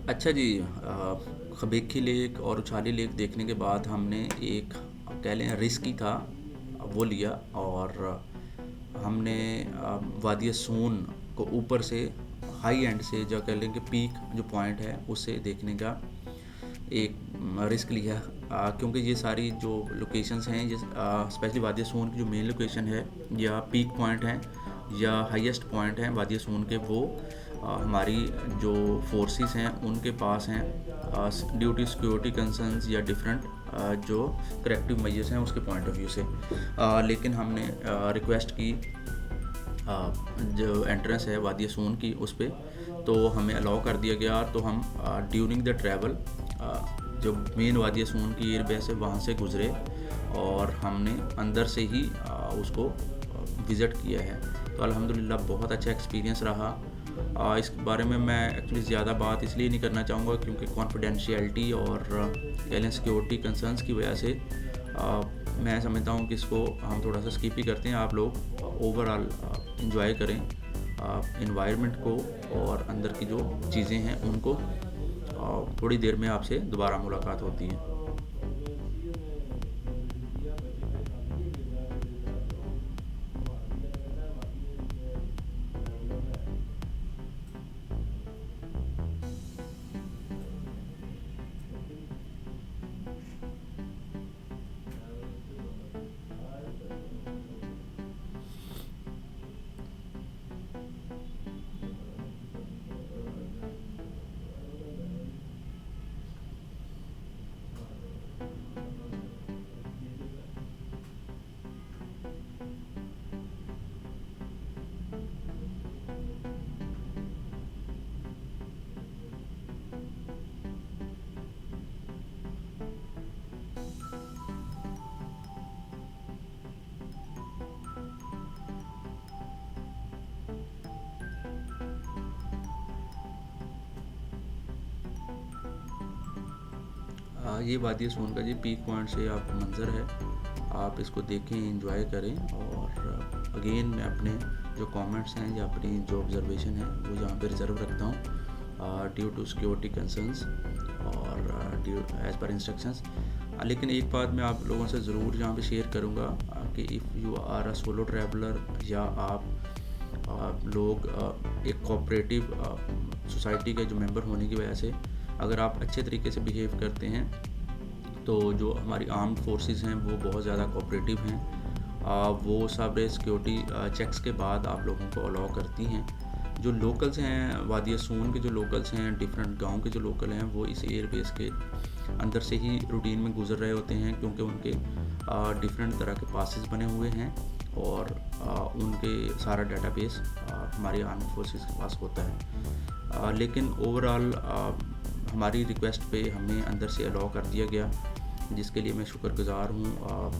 अच्छा जी, खबेखी लेक और उछाली लेक देखने के बाद हमने एक कह लें रिस्क ही था वो लिया, और हमने वादी सून को ऊपर से हाई एंड से, जो कह लें कि पीक जो पॉइंट है उससे देखने का एक रिस्क लिया, क्योंकि ये सारी जो लोकेशंस हैं, ये स्पेशली वादी सून की जो मेन लोकेशन है या पीक पॉइंट हैं या हाईएस्ट पॉइंट हैं वादी सून के, वो हमारी जो फोर्सेस हैं उनके पास हैं ड्यू टू सिक्योरिटी कंसर्न्स या डिफरेंट जो करेक्टिव मेजर्स हैं उसके पॉइंट ऑफ व्यू से। लेकिन हमने रिक्वेस्ट की जो एंट्रेंस है वादी सून की उस पर, तो हमें अलाउ कर दिया गया। तो हम ड्यूरिंग द ट्रैवल जो मेन वादी सून की एयरबेस है वहाँ से गुज़रे और हमने अंदर से ही उसको विज़िट किया है। तो अल्हम्दुलिल्लाह बहुत अच्छा एक्सपीरियंस रहा। इस बारे में मैं एक्चुअली ज़्यादा बात इसलिए नहीं करना चाहूँगा क्योंकि कॉन्फिडेंशियलिटी और कह लें सिक्योरिटी कंसर्न्स की वजह से मैं समझता हूँ कि इसको हम थोड़ा सा स्किप ही करते हैं। आप लोग ओवरऑल इंजॉय करें इन्वायरमेंट को और अंदर की जो चीज़ें हैं उनको। थोड़ी देर में आपसे दोबारा मुलाकात होती है। ये वादी सून का जी पीक पॉइंट से आपको मंज़र है, आप इसको देखें, एंजॉय करें। और अगेन मैं अपने जो कमेंट्स हैं या अपनी जो ऑब्जर्वेशन है वो यहाँ पे रिज़र्व रखता हूँ ड्यू टू सिक्योरिटी कंसर्न्स और ड्यू एज़ पर इंस्ट्रक्शंस। लेकिन एक बात मैं आप लोगों से ज़रूर यहाँ पे शेयर करूँगा कि if you are a solo traveller या आप लोग एक कोऑपरेटिव सोसाइटी के जो मेंबर होने की वजह से अगर आप अच्छे तरीके से बिहेव करते हैं तो जो हमारी आर्म्ड फोर्सेस हैं वो बहुत ज़्यादा कोऑपरेटिव हैं। वो सब सिक्योरिटी चेक्स के बाद आप लोगों को अलाउ करती हैं। जो लोकल्स हैं वादी सून के, जो लोकल्स हैं डिफरेंट गांव के जो लोकल हैं, वो इस एयरबेस के अंदर से ही रूटीन में गुजर रहे होते हैं क्योंकि उनके डिफरेंट तरह के पासेस बने हुए हैं और उनके सारा डेटाबेस हमारी आर्म्ड फोर्सेस के पास होता है। लेकिन ओवरऑल हमारी रिक्वेस्ट पे हमें अंदर से अलाउ कर दिया गया, जिसके लिए मैं शुक्रगुज़ार हूँ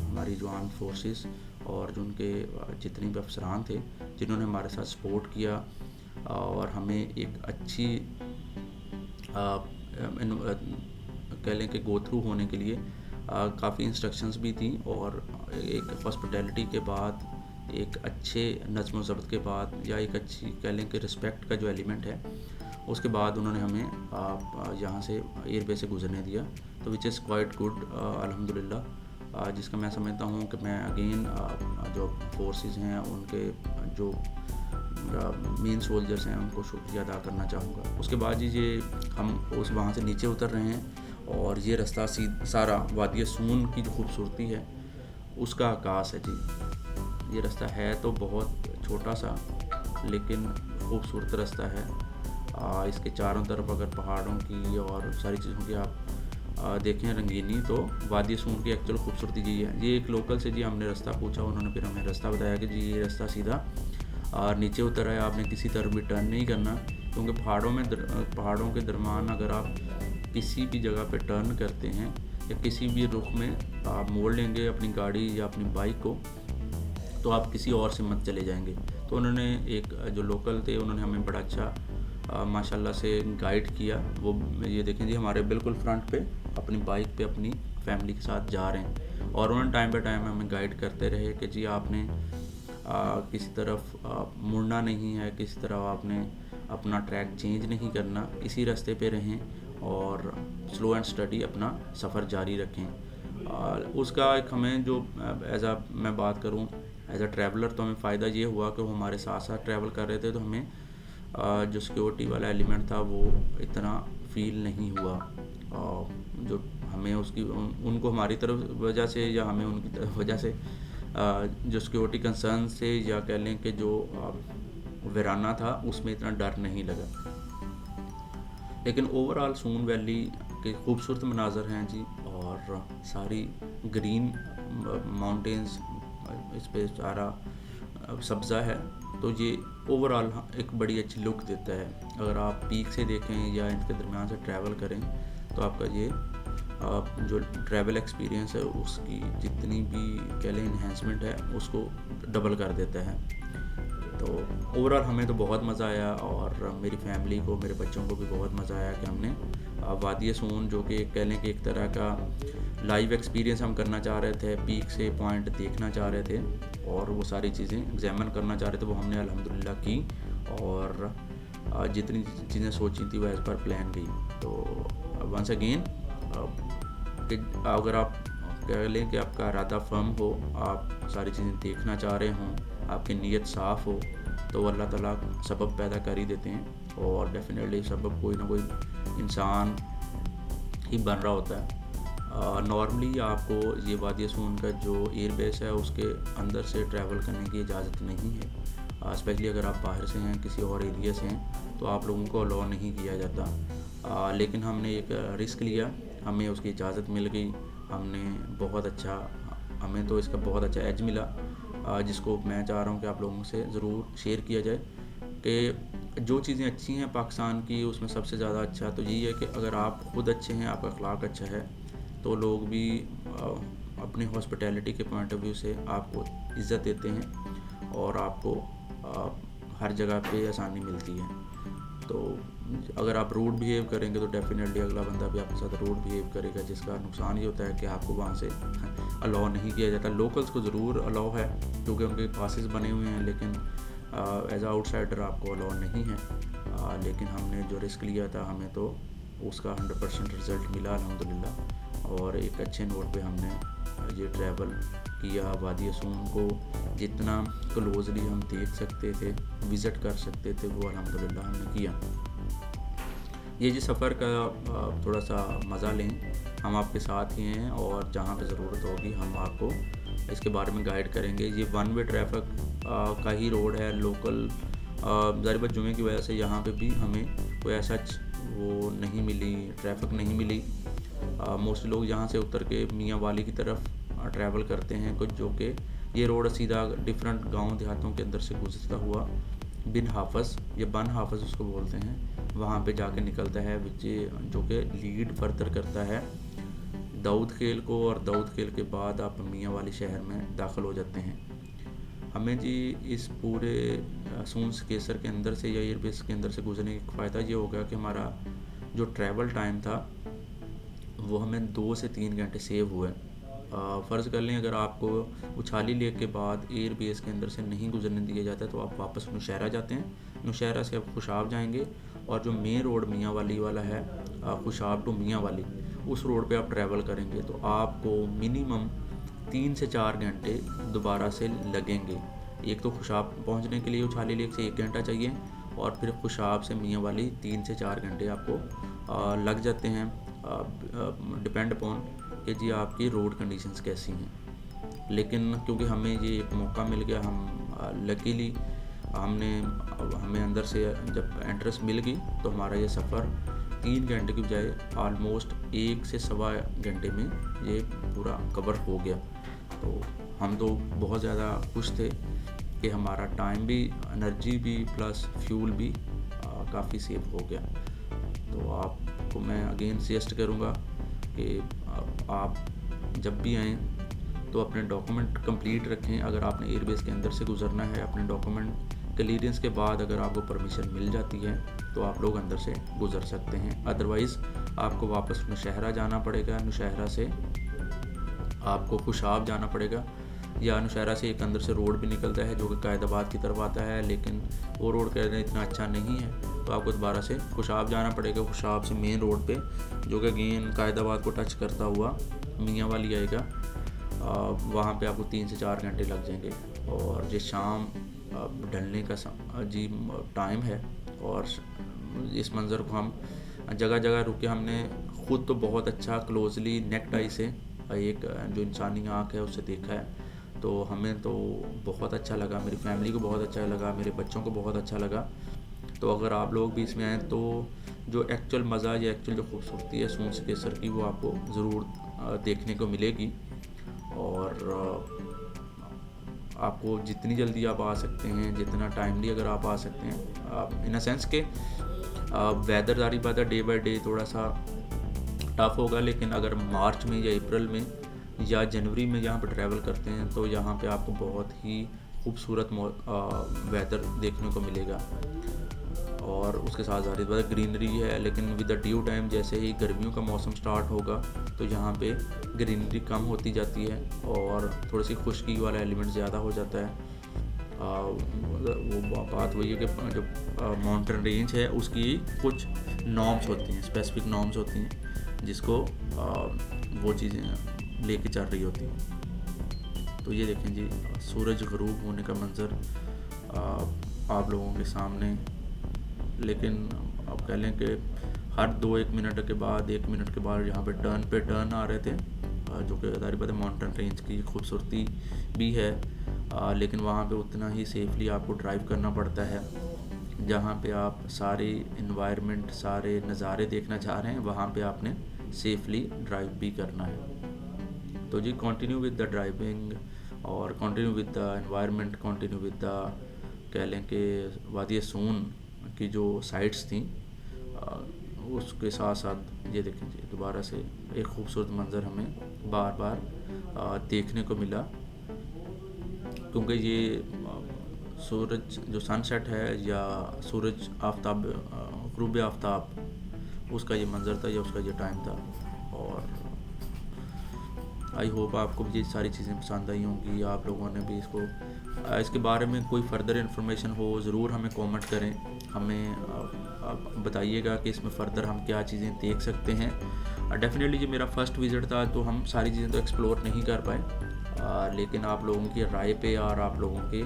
हमारी जो आर्म्ड फोर्सेस और जो उनके जितने भी अफसरान थे जिन्होंने हमारे साथ सपोर्ट किया और हमें एक अच्छी कह लें कि गो थ्रू होने के लिए काफ़ी इंस्ट्रक्शंस भी थी। और एक हॉस्पिटैलिटी के बाद, एक अच्छे नज़्म व ज़ब्त के बाद या एक अच्छी कह लें कि रिस्पेक्ट का जो एलिमेंट है उसके बाद उन्होंने हमें यहाँ से एयरबेस से गुजरने दिया, तो विच इज़ क्वाइट गुड अल्हम्दुलिल्लाह, जिसका मैं समझता हूँ कि मैं अगेन जो फोर्सेस हैं उनके जो मेन सोल्जर्स हैं उनको शुक्रिया अदा करना चाहूँगा। उसके बाद जी ये हम उस वहाँ से नीचे उतर रहे हैं और ये रास्ता सारा वादी सून की जो खूबसूरती है उसका आकाश है जी। ये रास्ता है तो बहुत छोटा सा लेकिन खूबसूरत रास्ता है। इसके चारों तरफ अगर पहाड़ों की और सारी चीज़ों की आप देखें रंगीनी, तो वादी सून की एक्चुअल खूबसूरती जी है। ये एक लोकल से जी हमने रास्ता पूछा, उन्होंने फिर हमें रास्ता बताया कि जी ये रास्ता सीधा नीचे उतर है, आपने किसी तरफ भी टर्न नहीं करना क्योंकि पहाड़ों के दरमियान अगर आप किसी भी जगह पे टर्न करते हैं या किसी भी रुख में आप मोड़ लेंगे अपनी गाड़ी या अपनी बाइक को तो आप किसी और से मत चले जाएंगे। तो उन्होंने एक जो लोकल थे उन्होंने हमें बड़ा अच्छा माशाल्लाह से गाइड किया। वो ये देखें जी हमारे बिल्कुल फ्रंट पे अपनी बाइक पे अपनी फैमिली के साथ जा रहे हैं, और उन्होंने टाइम बाई टाइम हमें गाइड करते रहे कि जी आपने किसी तरफ मुड़ना नहीं है, किसी तरह आपने अपना ट्रैक चेंज नहीं करना, इसी रास्ते पे रहें और स्लो एंड स्टडी अपना सफ़र जारी रखें। उसका एक हमें जो मैं बात करूं एज अ ट्रैवलर, तो हमें फ़ायदा ये हुआ कि वो हमारे साथ साथ ट्रैवल कर रहे थे, तो हमें जो सिक्योरिटी वाला एलिमेंट था वो इतना फ़ील नहीं हुआ। जो हमें उनको हमारी तरफ वजह से या हमें उनकी तरफ वजह से जो सिक्योरिटी कंसर्न से या कह लें कि जो वीराना था उसमें इतना डर नहीं लगा। लेकिन ओवरऑल सून वैली के खूबसूरत मनाज़र हैं जी, और सारी ग्रीन माउंटेंस, इस पे सारा सब्ज़ा है, तो ये ओवरऑल एक बड़ी अच्छी लुक देता है। अगर आप पीक से देखें या इनके दरमियान से ट्रैवल करें तो आपका ये जो ट्रैवल एक्सपीरियंस है उसकी जितनी भी कह लें इन्हेंसमेंट है उसको डबल कर देता है। तो ओवरऑल हमें तो बहुत मज़ा आया, और मेरी फैमिली को, मेरे बच्चों को भी बहुत मज़ा आया कि हमने वादी सून, जो कि कह लें कि एक तरह का लाइव एक्सपीरियंस हम करना चाह रहे थे, पीक से पॉइंट देखना चाह रहे थे और वो सारी चीज़ें एग्जामिन करना चाह रहे थे, वो हमने अल्हम्दुलिल्लाह की, और जितनी चीज़ें सोची थी वो एज़ पर प्लान गई। तो वंस अगेन अगर आप कह लें कि आपका इरादा फर्म हो, आप सारी चीज़ें देखना चाह रहे हों, आपकी नीयत साफ़ हो, तो अल्लाह ताला सबब पैदा कर ही देते हैं, और डेफिनेटली सबब कोई ना कोई इंसान ही बन रहा होता है। नॉर्मली आपको ये वादी सून का जो एयर बेस है उसके अंदर से ट्रैवल करने की इजाज़त नहीं है, स्पेशली अगर आप बाहर से हैं, किसी और एरिया से हैं, तो आप लोगों को अलाउ नहीं किया जाता। लेकिन हमने एक रिस्क लिया, हमें उसकी इजाज़त मिल गई, हमें तो इसका बहुत अच्छा एज मिला, जिसको मैं चाह रहा हूँ कि आप लोगों से ज़रूर शेयर किया जाए कि जो चीज़ें अच्छी हैं पाकिस्तान की, उसमें सबसे ज़्यादा अच्छा तो यही है कि अगर आप ख़ुद अच्छे हैं, आपका अखलाक अच्छा है, तो लोग भी अपनी हॉस्पिटैलिटी के पॉइंट ऑफ व्यू से आपको इज़्ज़त देते हैं और आपको हर जगह पे आसानी मिलती है। तो अगर आप रूड बिहेव करेंगे तो डेफिनेटली अगला बंदा भी आपके साथ रूड बिहेव करेगा, जिसका नुकसान ये होता है कि आपको वहाँ से अलाउ नहीं किया जाता। लोकल्स को ज़रूर अलाउ है क्योंकि उनके पासेस बने हुए हैं, लेकिन एज आउटसाइडर आपको अलाउ नहीं है। लेकिन हमने जो रिस्क लिया था, हमें तो उसका 100% रिज़ल्ट मिला अल्हम्दुलिल्लाह, और एक अच्छे नोट पे हमने ये ट्रैवल किया। वादी सून को जितना क्लोजली हम देख सकते थे, विज़िट कर सकते थे, वो अल्हम्दुलिल्लाह हमने किया। ये जी सफ़र का थोड़ा सा मज़ा लें, हम आपके साथ ही हैं, और जहाँ पे ज़रूरत होगी हम आपको इसके बारे में गाइड करेंगे। ये वन वे ट्रैफिक का ही रोड है, लोकल ज़ाहिर बात जुमे की वजह से यहाँ पे भी हमें कोई ऐसा वो नहीं मिली, ट्रैफिक नहीं मिली। मोस्टली लोग यहाँ से उतर के मियाँ वाली की तरफ ट्रैवल करते हैं कुछ, जो कि ये रोड सीधा डिफरेंट गांव देहातों के अंदर से गुजरता हुआ बिन हाफज़ या बन हाफज़ उसको बोलते हैं, वहाँ पे जाके निकलता है, जो कि लीड फर्दर करता है दाऊद खेल को, और दाऊद खेल के बाद आप मियाँ वाली शहर में दाखिल हो जाते हैं। हमें जी इस पूरे सून केसर के अंदर से या एयरबेस के अंदर से गुजरने का फ़ायदा ये होगा कि हमारा जो ट्रैवल टाइम था वो हमें 2 से 3 घंटे सेव हुए। फ़र्ज़ कर लें अगर आपको उछाली लेक के बाद एयर बेस के अंदर से नहीं गुजरने दिया जाता तो आप वापस नौशहरा जाते हैं, नौशहरा से आप खुशाब जाएंगे, और जो मेन रोड मियाँ वाली वाला है, खुशाब टू मियाँ वाली, उस रोड पे आप ट्रैवल करेंगे तो आपको मिनिमम 3 से 4 घंटे दोबारा से लगेंगे। एक तो खुशाब पहुंचने के लिए उछाली लेक से 1 घंटा चाहिए, और फिर खुशाब से मियाँ वाली 3 से 4 घंटे आपको लग जाते हैं, डिपेंड अपॉन कि जी आपकी रोड कंडीशंस कैसी हैं। लेकिन क्योंकि हमें ये एक मौका मिल गया, हम लकीली हमें अंदर से जब एंट्रेंस मिल गई तो हमारा ये सफ़र 3 घंटे की बजाय ऑलमोस्ट 1 से सवा घंटे में ये पूरा कवर हो गया। तो हम तो बहुत ज़्यादा खुश थे कि हमारा टाइम भी, एनर्जी भी, प्लस फ्यूल भी काफ़ी सेव हो गया। तो आपको मैं अगेन सजेस्ट करूँगा कि आप जब भी आएँ तो अपने डॉक्यूमेंट कंप्लीट रखें। अगर आपने एयरबेस के अंदर से गुजरना है, अपने डॉक्यूमेंट क्लियरेंस के बाद अगर आपको परमिशन मिल जाती है तो आप लोग अंदर से गुजर सकते हैं। अदरवाइज़ आपको वापस नौशहरा जाना पड़ेगा, नौशहरा से आपको खुशाब जाना पड़ेगा, या नौशहरा से एक अंदर से रोड भी निकलता है जो कि कायदाबाद की तरफ आता है, लेकिन वो रोड कहते हैं इतना अच्छा नहीं है, तो आपको दोबारा से खुशाब जाना पड़ेगा। खुशाब से मेन रोड पे जो कि अगेन कायदाबाद को टच करता हुआ मियाँ वाली आएगा, वहाँ पे आपको 3 से 4 घंटे लग जाएंगे। और ये शाम ढलने का जी टाइम है, और इस मंज़र को हम जगह जगह रुके, हमने ख़ुद तो बहुत अच्छा क्लोजली नेक्ड आई से एक जो इंसानी आँख है उससे देखा है, तो हमें तो बहुत अच्छा लगा, मेरी फैमिली को बहुत अच्छा लगा, मेरे बच्चों को बहुत अच्छा लगा। तो अगर आप लोग भी इसमें आएँ तो जो एक्चुअल मज़ा या एक्चुअल जो खूबसूरती है सून से केसर की, वो आपको ज़रूर देखने को मिलेगी। और आपको जितनी जल्दी आप आ सकते हैं, जितना टाइमली अगर आप आ सकते हैं, इन अ सेंस के वेदर जारी बात है डे बाय डे थोड़ा सा टफ होगा, लेकिन अगर मार्च में या अप्रैल में या जनवरी में यहाँ पर ट्रैवल करते हैं तो यहाँ पे आपको बहुत ही खूबसूरत वेदर देखने को मिलेगा। और उसके साथ जारी बात ग्रीनरी है, लेकिन विद द ड्यू टाइम जैसे ही गर्मियों का मौसम स्टार्ट होगा तो यहाँ पे ग्रीनरी कम होती जाती है और थोड़ी सी खुश्की वाला एलिमेंट ज़्यादा हो जाता है। वो बात वही है कि जो माउंटेन रेंज है उसकी कुछ नॉर्म्स होती हैं, स्पेसिफिक नॉर्म्स होती हैं जिसको वो चीज़ें लेके चल रही होती हैं। तो ये देखें जी, सूरज ग़रूब होने का मंज़र आप लोगों के सामने, लेकिन आप कह लें कि हर 2-1 मिनट के बाद 1 मिनट के बाद यहाँ पे टर्न आ रहे थे, जो कि ज़ाहिर बात है माउंटेन रेंज की खूबसूरती भी है, लेकिन वहाँ पे उतना ही सेफली आपको ड्राइव करना पड़ता है। जहाँ पे आप सारे इन्वायरमेंट, सारे नज़ारे देखना चाह रहे हैं, वहाँ पे आपने सेफली ड्राइव भी करना है। तो जी कंटिन्यू विद द ड्राइविंग और continue with the environment, continue with the कह लें कि वादी सून की जो साइट्स थी, उसके साथ साथ ये देखें जी दोबारा से एक खूबसूरत मंज़र हमें बार बार देखने को मिला, क्योंकि ये सूरज जो सनसेट है या सूरज आफ्ताब ग़ुरूब आफ्ताब उसका ये मंज़र था या उसका ये टाइम था। और आई होप आपको भी ये सारी चीज़ें पसंद आई होंगी, आप लोगों ने भी इसके बारे में कोई फर्दर इन्फॉर्मेशन हो ज़रूर हमें कमेंट करें, हमें बताइएगा कि इसमें फ़र्दर हम क्या चीज़ें देख सकते हैं। डेफिनेटली ये मेरा फ़र्स्ट विज़िट था तो हम सारी चीज़ें तो एक्सप्लोर नहीं कर पाए, लेकिन आप लोगों की राय पे और आप लोगों के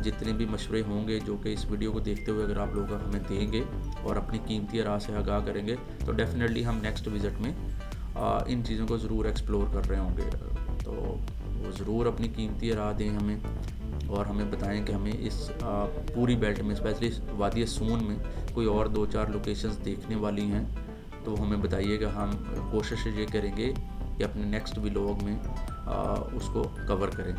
जितने भी मशवरे होंगे जो कि इस वीडियो को देखते हुए अगर आप लोग हमें देंगे और अपनी कीमती राय से आगाह करेंगे तो डेफिनेटली हम नेक्स्ट विज़िट में इन चीज़ों को ज़रूर एक्सप्लोर कर रहे होंगे। तो वो ज़रूर अपनी कीमती राय दें हमें और हमें बताएं कि हमें इस पूरी बेल्ट में, स्पेशली वादी सून में कोई और 2-4 लोकेशंस देखने वाली हैं तो हमें बताइएगा। हम कोशिश ये करेंगे कि अपने नेक्स्ट व्लॉग में उसको कवर करें।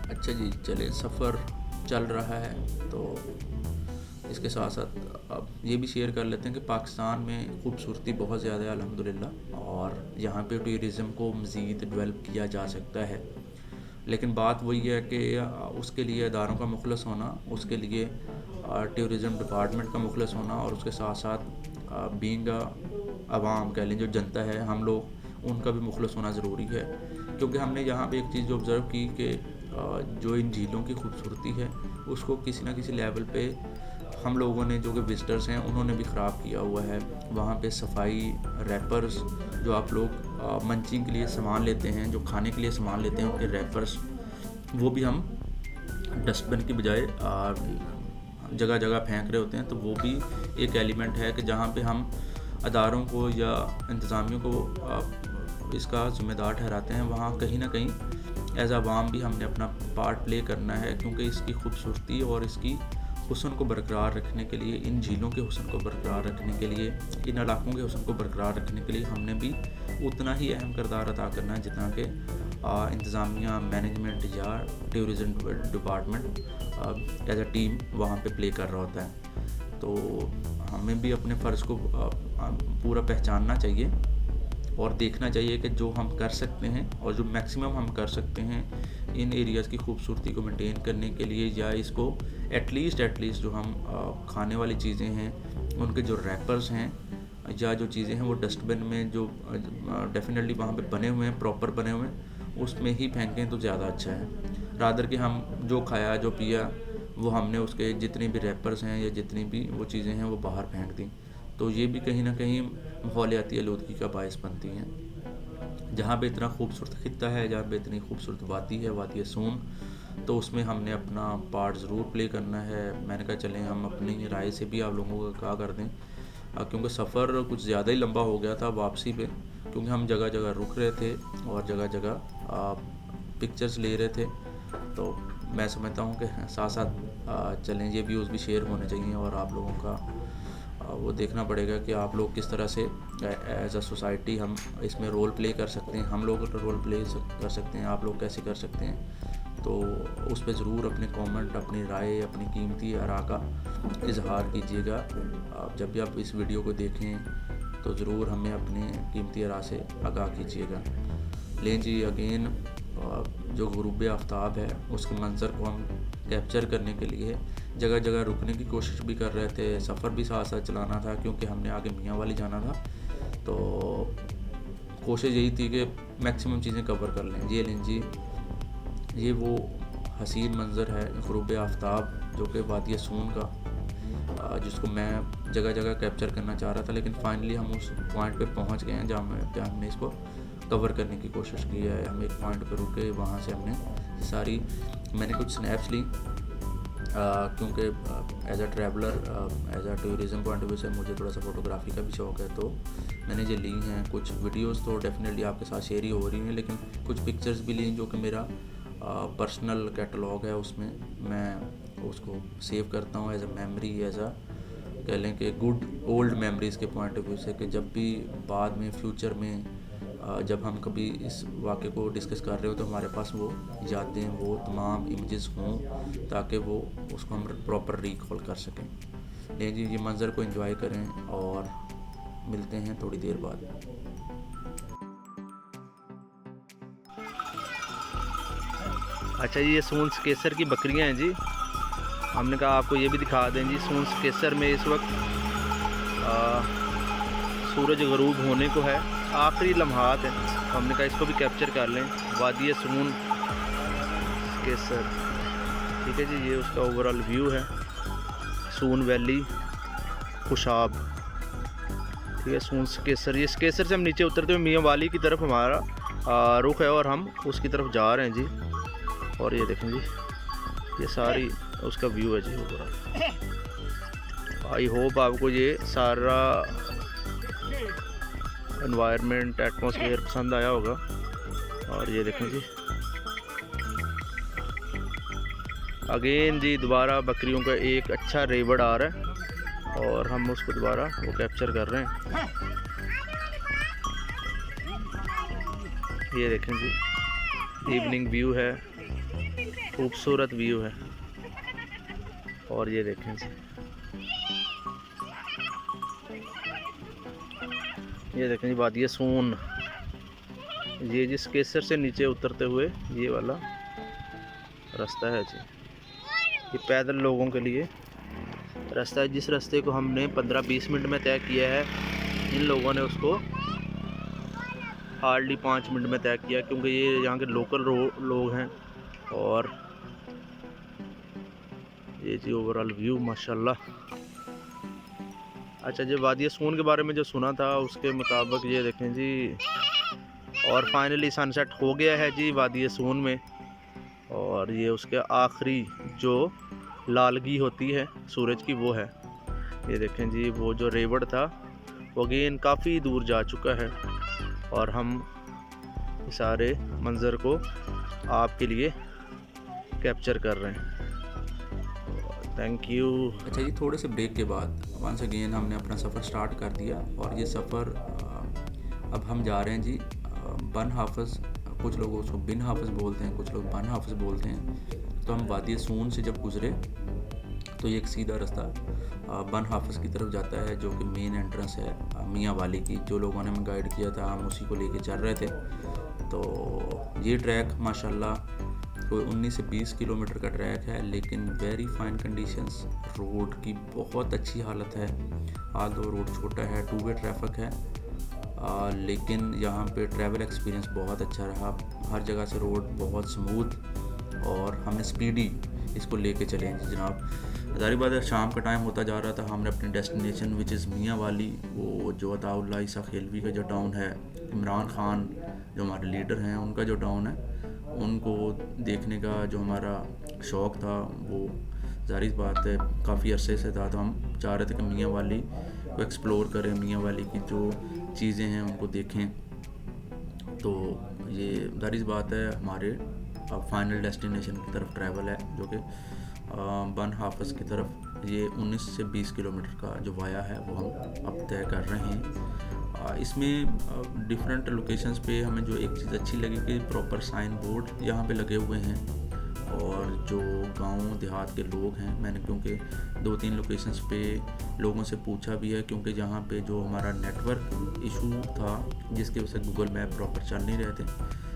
अच्छा जी, चले सफ़र चल रहा है तो इसके साथ साथ अब ये भी शेयर कर लेते हैं कि पाकिस्तान में खूबसूरती बहुत ज़्यादा है अल्हम्दुलिल्लाह, और यहाँ पे टूरिज़म को मज़ीद डेवलप किया जा सकता है। लेकिन बात वही है कि उसके लिए इदारों का मुखलस होना, उसके लिए टूरिज़म डिपार्टमेंट का मुखलस होना, और उसके साथ साथ बीइंग आवाम कह लें जो जनता है, हम लोग उनका भी मुखलस होना ज़रूरी है। क्योंकि हमने यहाँ पे एक चीज़ जो ऑब्ज़र्व की कि जो इन झीलों की खूबसूरती है उसको किसी न किसी लेवल पे हम लोगों ने, जो कि विज़िटर्स हैं, उन्होंने भी ख़राब किया हुआ है। वहाँ पे सफाई, रैपर्स जो आप लोग मंचिंग के लिए सामान लेते हैं, जो खाने के लिए सामान लेते हैं, उनके रैपर्स वो भी हम डस्टबिन की बजाय जगह जगह फेंक रहे होते हैं। तो वो भी एक एलिमेंट है कि जहाँ पे हम अदारों को या इंतज़ामियों को इसका ज़िम्मेदार ठहराते हैं, वहाँ कहीं ना कहीं एज आवाम भी हमने अपना पार्ट प्ले करना है, क्योंकि इसकी खूबसूरती और इसकी हुस्न को बरकरार रखने के लिए, इन झीलों के हुस्न को बरकरार रखने के लिए, इन इलाकों के हुस्न को बरकरार रखने के लिए हमने भी उतना ही अहम किरदार अदा करना है जितना कि इंतज़ामिया, मैनेजमेंट या tourism department as a team वहाँ पे प्ले कर रहा होता है। तो हमें भी अपने फ़र्ज़ को पूरा पहचानना चाहिए और देखना चाहिए कि जो हम कर सकते हैं और जो मैक्सिमम हम कर सकते हैं इन एरियाज़ की खूबसूरती को मेंटेन करने के लिए, या इसको एटलीस्ट जो हम खाने वाली चीज़ें हैं उनके जो रैपर्स हैं या जो चीज़ें हैं वो डस्टबिन में जो डेफिनेटली वहाँ पे बने हुए हैं, प्रॉपर बने हुए हैं, उसमें ही फेंकें तो ज़्यादा अच्छा है। रादर कि हम जो खाया जो पिया वो हमने उसके जितने भी रैपर्स हैं या जितनी भी वो चीज़ें हैं वो बाहर फेंक दी, तो ये भी कहीं ना कहीं माहौलियाती आलूदगी का बायस बनती हैं। जहाँ पे इतना खूबसूरत खित्ता है, जहाँ पे इतनी खूबसूरत वादी है, वादी सून, तो उसमें हमने अपना पार्ट ज़रूर प्ले करना है। मैंने कहा चलें हम अपनी राय से भी आप लोगों को क्या कर दें, क्योंकि सफ़र कुछ ज़्यादा ही लंबा हो गया था वापसी पे, क्योंकि हम जगह जगह रुक रहे थे और जगह जगह पिक्चर्स ले रहे थे। तो मैं समझता हूँ कि साथ साथ चलें, ये व्यूज़ भी शेयर होने चाहिए और आप लोगों का वो देखना पड़ेगा कि आप लोग किस तरह से एज अ सोसाइटी हम इसमें रोल प्ले कर सकते हैं, हम लोग रोल प्ले कर सकते हैं, आप लोग कैसे कर सकते हैं। तो उस पर ज़रूर अपने कमेंट, अपनी राय, अपनी कीमती आरा का इजहार कीजिएगा। जब भी आप इस वीडियो को देखें तो ज़रूर हमें अपने कीमती आरा से आगाह कीजिएगा। लें जी, अगेन जो गुरूब आफ्ताब है उसके मंज़र को हम कैप्चर करने के लिए जगह जगह रुकने की कोशिश भी कर रहे थे, सफ़र भी साथ साथ चलाना था क्योंकि हमने आगे मियाँ वाली जाना था। तो कोशिश यही थी कि मैक्सिमम चीज़ें कवर कर लें। ये लें जी, ये वो हसीन मंज़र है गुरूब आफ्ताब जो कि वादी सून का, जिसको मैं जगह जगह कैप्चर करना चाह रहा था, लेकिन फाइनली हम उस पॉइंट पे पहुंच गए हैं जहाँ हमने इसको कवर करने की कोशिश की है। हम एक पॉइंट पे रुके, वहाँ से हमने सारी, मैंने कुछ स्नैप्स ली क्योंकि as a traveller, as a tourism point of view से मुझे थोड़ा सा फ़ोटोग्राफी का भी शौक़ है, तो मैंने ये ली हैं। कुछ वीडियोस तो डेफिनेटली आपके साथ शेयर ही हो रही हैं, लेकिन कुछ पिक्चर्स भी ली जो कि मेरा पर्सनल कैटलॉग है, उसमें मैं उसको सेव करता हूँ as a memory, as a कह लें कि गुड ओल्ड मेमोरीज़ के पॉइंट ऑफ व्यू से, कि जब भी बाद में फ्यूचर में जब हम कभी इस वाक़े को डिस्कस कर रहे हो तो हमारे पास वो यादें, वो तमाम इमेजेस हों, ताकि वो उसको हम प्रॉपर रिकॉल कर सकें। लेकिन जी, ये मंज़र को एंजॉय करें और मिलते हैं थोड़ी देर बाद। अच्छा जी, ये सूंस केसर की बकरियां हैं जी। हमने कहा आपको ये भी दिखा दें जी। सूंस केसर में इस वक्त सूरज गरूब होने को है, आखिरी लम्हात है, तो हमने कहा इसको भी कैप्चर कर लें। वादी सून केसर, ठीक है जी। ये उसका ओवरऑल व्यू है, सून वैली, खुशाब, ठीक है। सून केसर, ये केसर से हम नीचे उतरते हुए मियाँ वाली की तरफ हमारा रुख है और हम उसकी तरफ जा रहे हैं जी। और ये देखें जी, ये सारी उसका व्यू है जी ओवरऑल। आई होप आपको ये सारा एनवायरनमेंट, एटमॉस्फेयर पसंद आया होगा। और ये देखें जी, अगेन जी दोबारा बकरियों का एक अच्छा रेवड़ आ रहा है और हम उसको दोबारा वो कैप्चर कर रहे हैं। ये देखें जी, इवनिंग व्यू है, खूबसूरत व्यू है। और ये देखें जी, ये देखें जी वादी सून, ये जिस केसर से नीचे उतरते हुए ये वाला रास्ता है जी। ये पैदल लोगों के लिए रास्ता है। जिस रास्ते को हमने 15-20 मिनट में तय किया है, इन लोगों ने उसको हार्डली 5 मिनट में तय किया, क्योंकि ये यहाँ के लोकल लोग हैं। और ये जी ओवरऑल व्यू माशाल्लाह। अच्छा जी, वादी सून के बारे में जो सुना था उसके मुताबिक ये देखें जी, और फाइनली सनसेट हो गया है जी वादी सून में। और ये उसके आखिरी जो लालगी होती है सूरज की वो है। ये देखें जी, वो जो रेवड़ था वो अगेन काफ़ी दूर जा चुका है और हम सारे मंज़र को आपके लिए कैप्चर कर रहे हैं। Thank you. अच्छा जी, थोड़े से ब्रेक के बाद वंस अगेन हमने अपना सफ़र स्टार्ट कर दिया और ये सफ़र अब हम जा रहे हैं जी बन हाफिज़। कुछ लोग उसको बिन हाफिज़ बोलते हैं, कुछ लोग बन हाफिज़ बोलते हैं। तो हम वादी सून से जब गुज़रे तो ये एक सीधा रास्ता बन हाफिज़ की तरफ जाता है, जो कि मेन एंट्रेंस है मियाँ वाली की। जो लोगों ने हमें गाइड किया था हम उसी को लेके चल रहे थे। तो ये ट्रैक माशाल्लाह कोई 19 से 20 किलोमीटर का ट्रैक है, लेकिन वेरी फाइन कंडीशंस। रोड की बहुत अच्छी हालत है। दो रोड छोटा है, 2 वे ट्रैफिक है, लेकिन यहाँ पे ट्रैवल एक्सपीरियंस बहुत अच्छा रहा। हर जगह से रोड बहुत स्मूथ और हमने स्पीडी इसको लेके चले हैं जनाब। ज़ाहिर बात है शाम का टाइम होता जा रहा था। हमने अपनी डेस्टिनेशन विच इज़ मियाँ वाली, वो जो अताउल्लाह ईसा खेलवी का जो टाउन है, इमरान ख़ान जो हमारे लीडर हैं उनका जो टाउन है, उनको देखने का जो हमारा शौक़ था वो ज़ाहिर बात है काफ़ी अरसे से था। तो हम चाह रहे थे कि मियाँ वाली को एक्सप्लोर करें, मियाँ वाली की जो चीज़ें हैं उनको देखें। तो ये ज़ाहिर बात है हमारे फाइनल डेस्टिनेशन की तरफ ट्रैवल है, जो कि बन हाफिज़ की तरफ। ये 19 से 20 किलोमीटर का जो वाया है वो हम अब तय कर रहे हैं। इसमें डिफरेंट लोकेशंस पे हमें जो एक चीज़ अच्छी लगी कि प्रॉपर साइन बोर्ड यहाँ पे लगे हुए हैं। और जो गांव देहात के लोग हैं, मैंने क्योंकि 2-3 लोकेशंस पे लोगों से पूछा भी है, क्योंकि जहाँ पे जो हमारा नेटवर्क इशू था जिसकी वजह से गूगल मैप प्रॉपर चल नहीं रहे थे,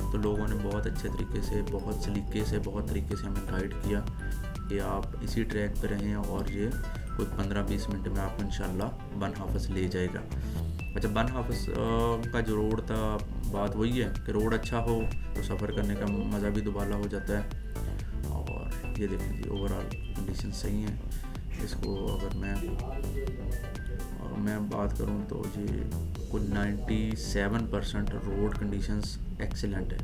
तो लोगों ने बहुत अच्छे तरीके से, बहुत सलीके से, बहुत तरीके से हमें गाइड किया कि आप इसी ट्रैक पे रहें और ये कोई 15-20 मिनट में आपको इंशाल्लाह बन हाफिज़ ले जाएगा। अच्छा, बन हाफिज़ का जो रोड था, बात वही है कि रोड अच्छा हो तो सफ़र करने का मज़ा भी दुबाला हो जाता है। और ये देखें जी, ओवरऑल कंडीशन सही हैं। इसको अगर मैं बात करूं तो ये कुछ 97% रोड कंडीशंस एक्सीलेंट है।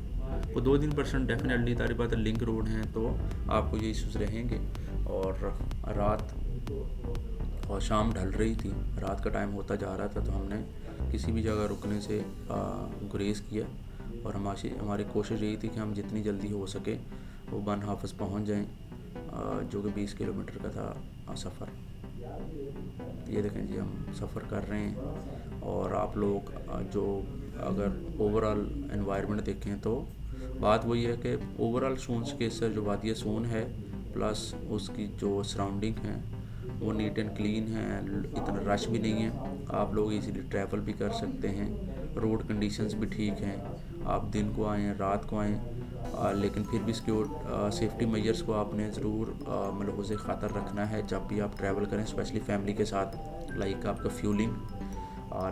वो 2-3% डेफिनेटली तारी बात है लिंक रोड हैं तो आपको ये इशूज़ रहेंगे। और रात और शाम ढल रही थी, रात का टाइम होता जा रहा था, तो हमने किसी भी जगह रुकने से गुरेज किया। और हमारी कोशिश यही थी कि हम जितनी जल्दी हो सके वो बन हाफिज़ पहुंच जाएं, जो कि 20 किलोमीटर का था सफ़र। ये देखें जी, हम सफ़र कर रहे हैं। और आप लोग जो अगर ओवरऑल एनवायरनमेंट देखें तो बात वही है कि ओवरऑल सोन केसर जो वादिया सोन है प्लस उसकी जो सराउंडिंग है वो नीट एंड क्लीन है, इतना रश भी नहीं है, आप लोग इजीली ट्रैवल भी कर सकते हैं, रोड कंडीशंस भी ठीक हैं। आप दिन को आएँ, रात को आएँ, लेकिन फिर भी सेफ्टी मेजर्स को आपने ज़रूर मलहूज़े ख़ातर रखना है जब भी आप ट्रैवल करें, स्पेशली फैमिली के साथ। लाइक आपका फ्यूलिंग,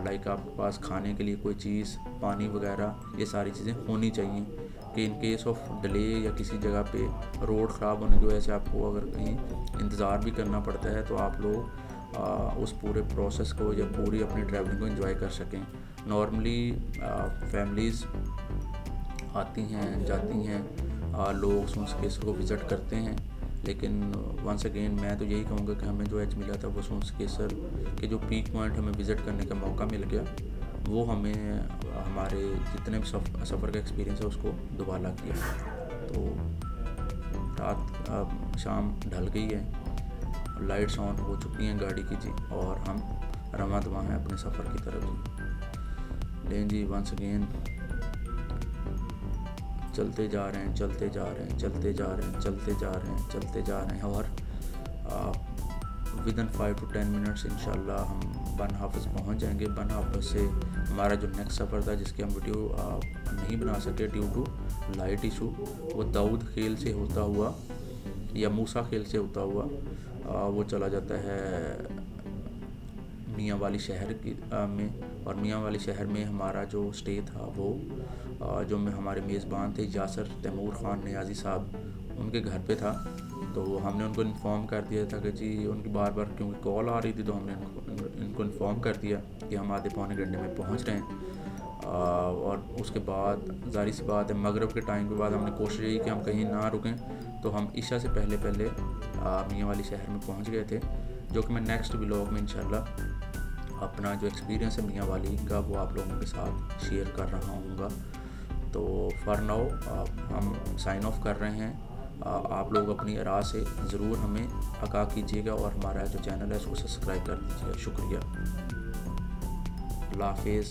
लाइक आपके पास खाने के लिए कोई चीज़, पानी वगैरह, ये सारी चीज़ें होनी चाहिए कि इन केस ऑफ डिले या किसी जगह पे रोड ख़राब होने की वजह से आपको अगर कहीं इंतज़ार भी करना पड़ता है तो आप लोग उस पूरे प्रोसेस को या पूरी अपनी ट्रैवलिंग को एंजॉय कर सकें। नॉर्मली फैमिलीज़ आती हैं, जाती हैं, लोग सोन्स केसर को विज़िट करते हैं, लेकिन वंस अगेन मैं तो यही कहूँगा कि हमें जो एज मिला था वो सोन्स केसर के जो पीक पॉइंट हमें विज़िट करने का मौका मिल गया, वो हमें हमारे जितने भी सफ़र का एक्सपीरियंस है उसको दुबारा किया। तो रात शाम ढल गई है, लाइट्स ऑन हो चुकी हैं गाड़ी की जी, और हम रवां दवा हैं अपने सफ़र की तरफ जी। लें जी, वंस अगेन चलते जा रहे हैं, चलते जा रहे हैं, चलते जा रहे हैं, चलते जा रहे हैं, चलते जा रहे हैं, और विदिन 5 to 10 मिनट्स इंशाल्लाह हम बन हाफिज़ पहुंच जाएंगे। बन हाफिज़ से हमारा जो नेक्स्ट सफ़र था जिसकी हम वीडियो नहीं बना सके ड्यू टू लाइट इशू, वो दाऊद खेल से होता हुआ या मूसा खेल से होता हुआ वो चला जाता है मियाँ वाली शहर की में। और मियाँ वाली शहर में हमारा जो स्टे था वो जो हमारे मेज़बान थे यासर तैमूर ख़ान नियाज़ी साहब, उनके घर पे था। तो हमने उनको इन्फॉर्म कर दिया था कि जी, उनकी बार बार क्योंकि कॉल आ रही थी, तो हमने इनको इन्फॉर्म कर दिया कि हम आधे पौने घंटे में पहुंच रहे हैं। और उसके बाद ज़ाहिर सी बात है मगरिब के टाइम के बाद हमने कोशिश यही कि हम कहीं ना रुकें, तो हम इशा से पहले मियाँ वाली शहर में पहुंच गए थे, जो कि मैं नेक्स्ट व्लॉग में इंशाल्लाह अपना जो एक्सपीरियंस है मियाँ वाली का वो आप लोगों के साथ शेयर कर रहा हूँगा। तो फॉर नाउ हम साइन ऑफ कर रहे हैं। आप लोग अपनी राय से ज़रूर हमें आगाह कीजिएगा और हमारा जो चैनल है उसको सब्सक्राइब कर दीजिएगा। शुक्रिया। अल्लाह हाफिज़।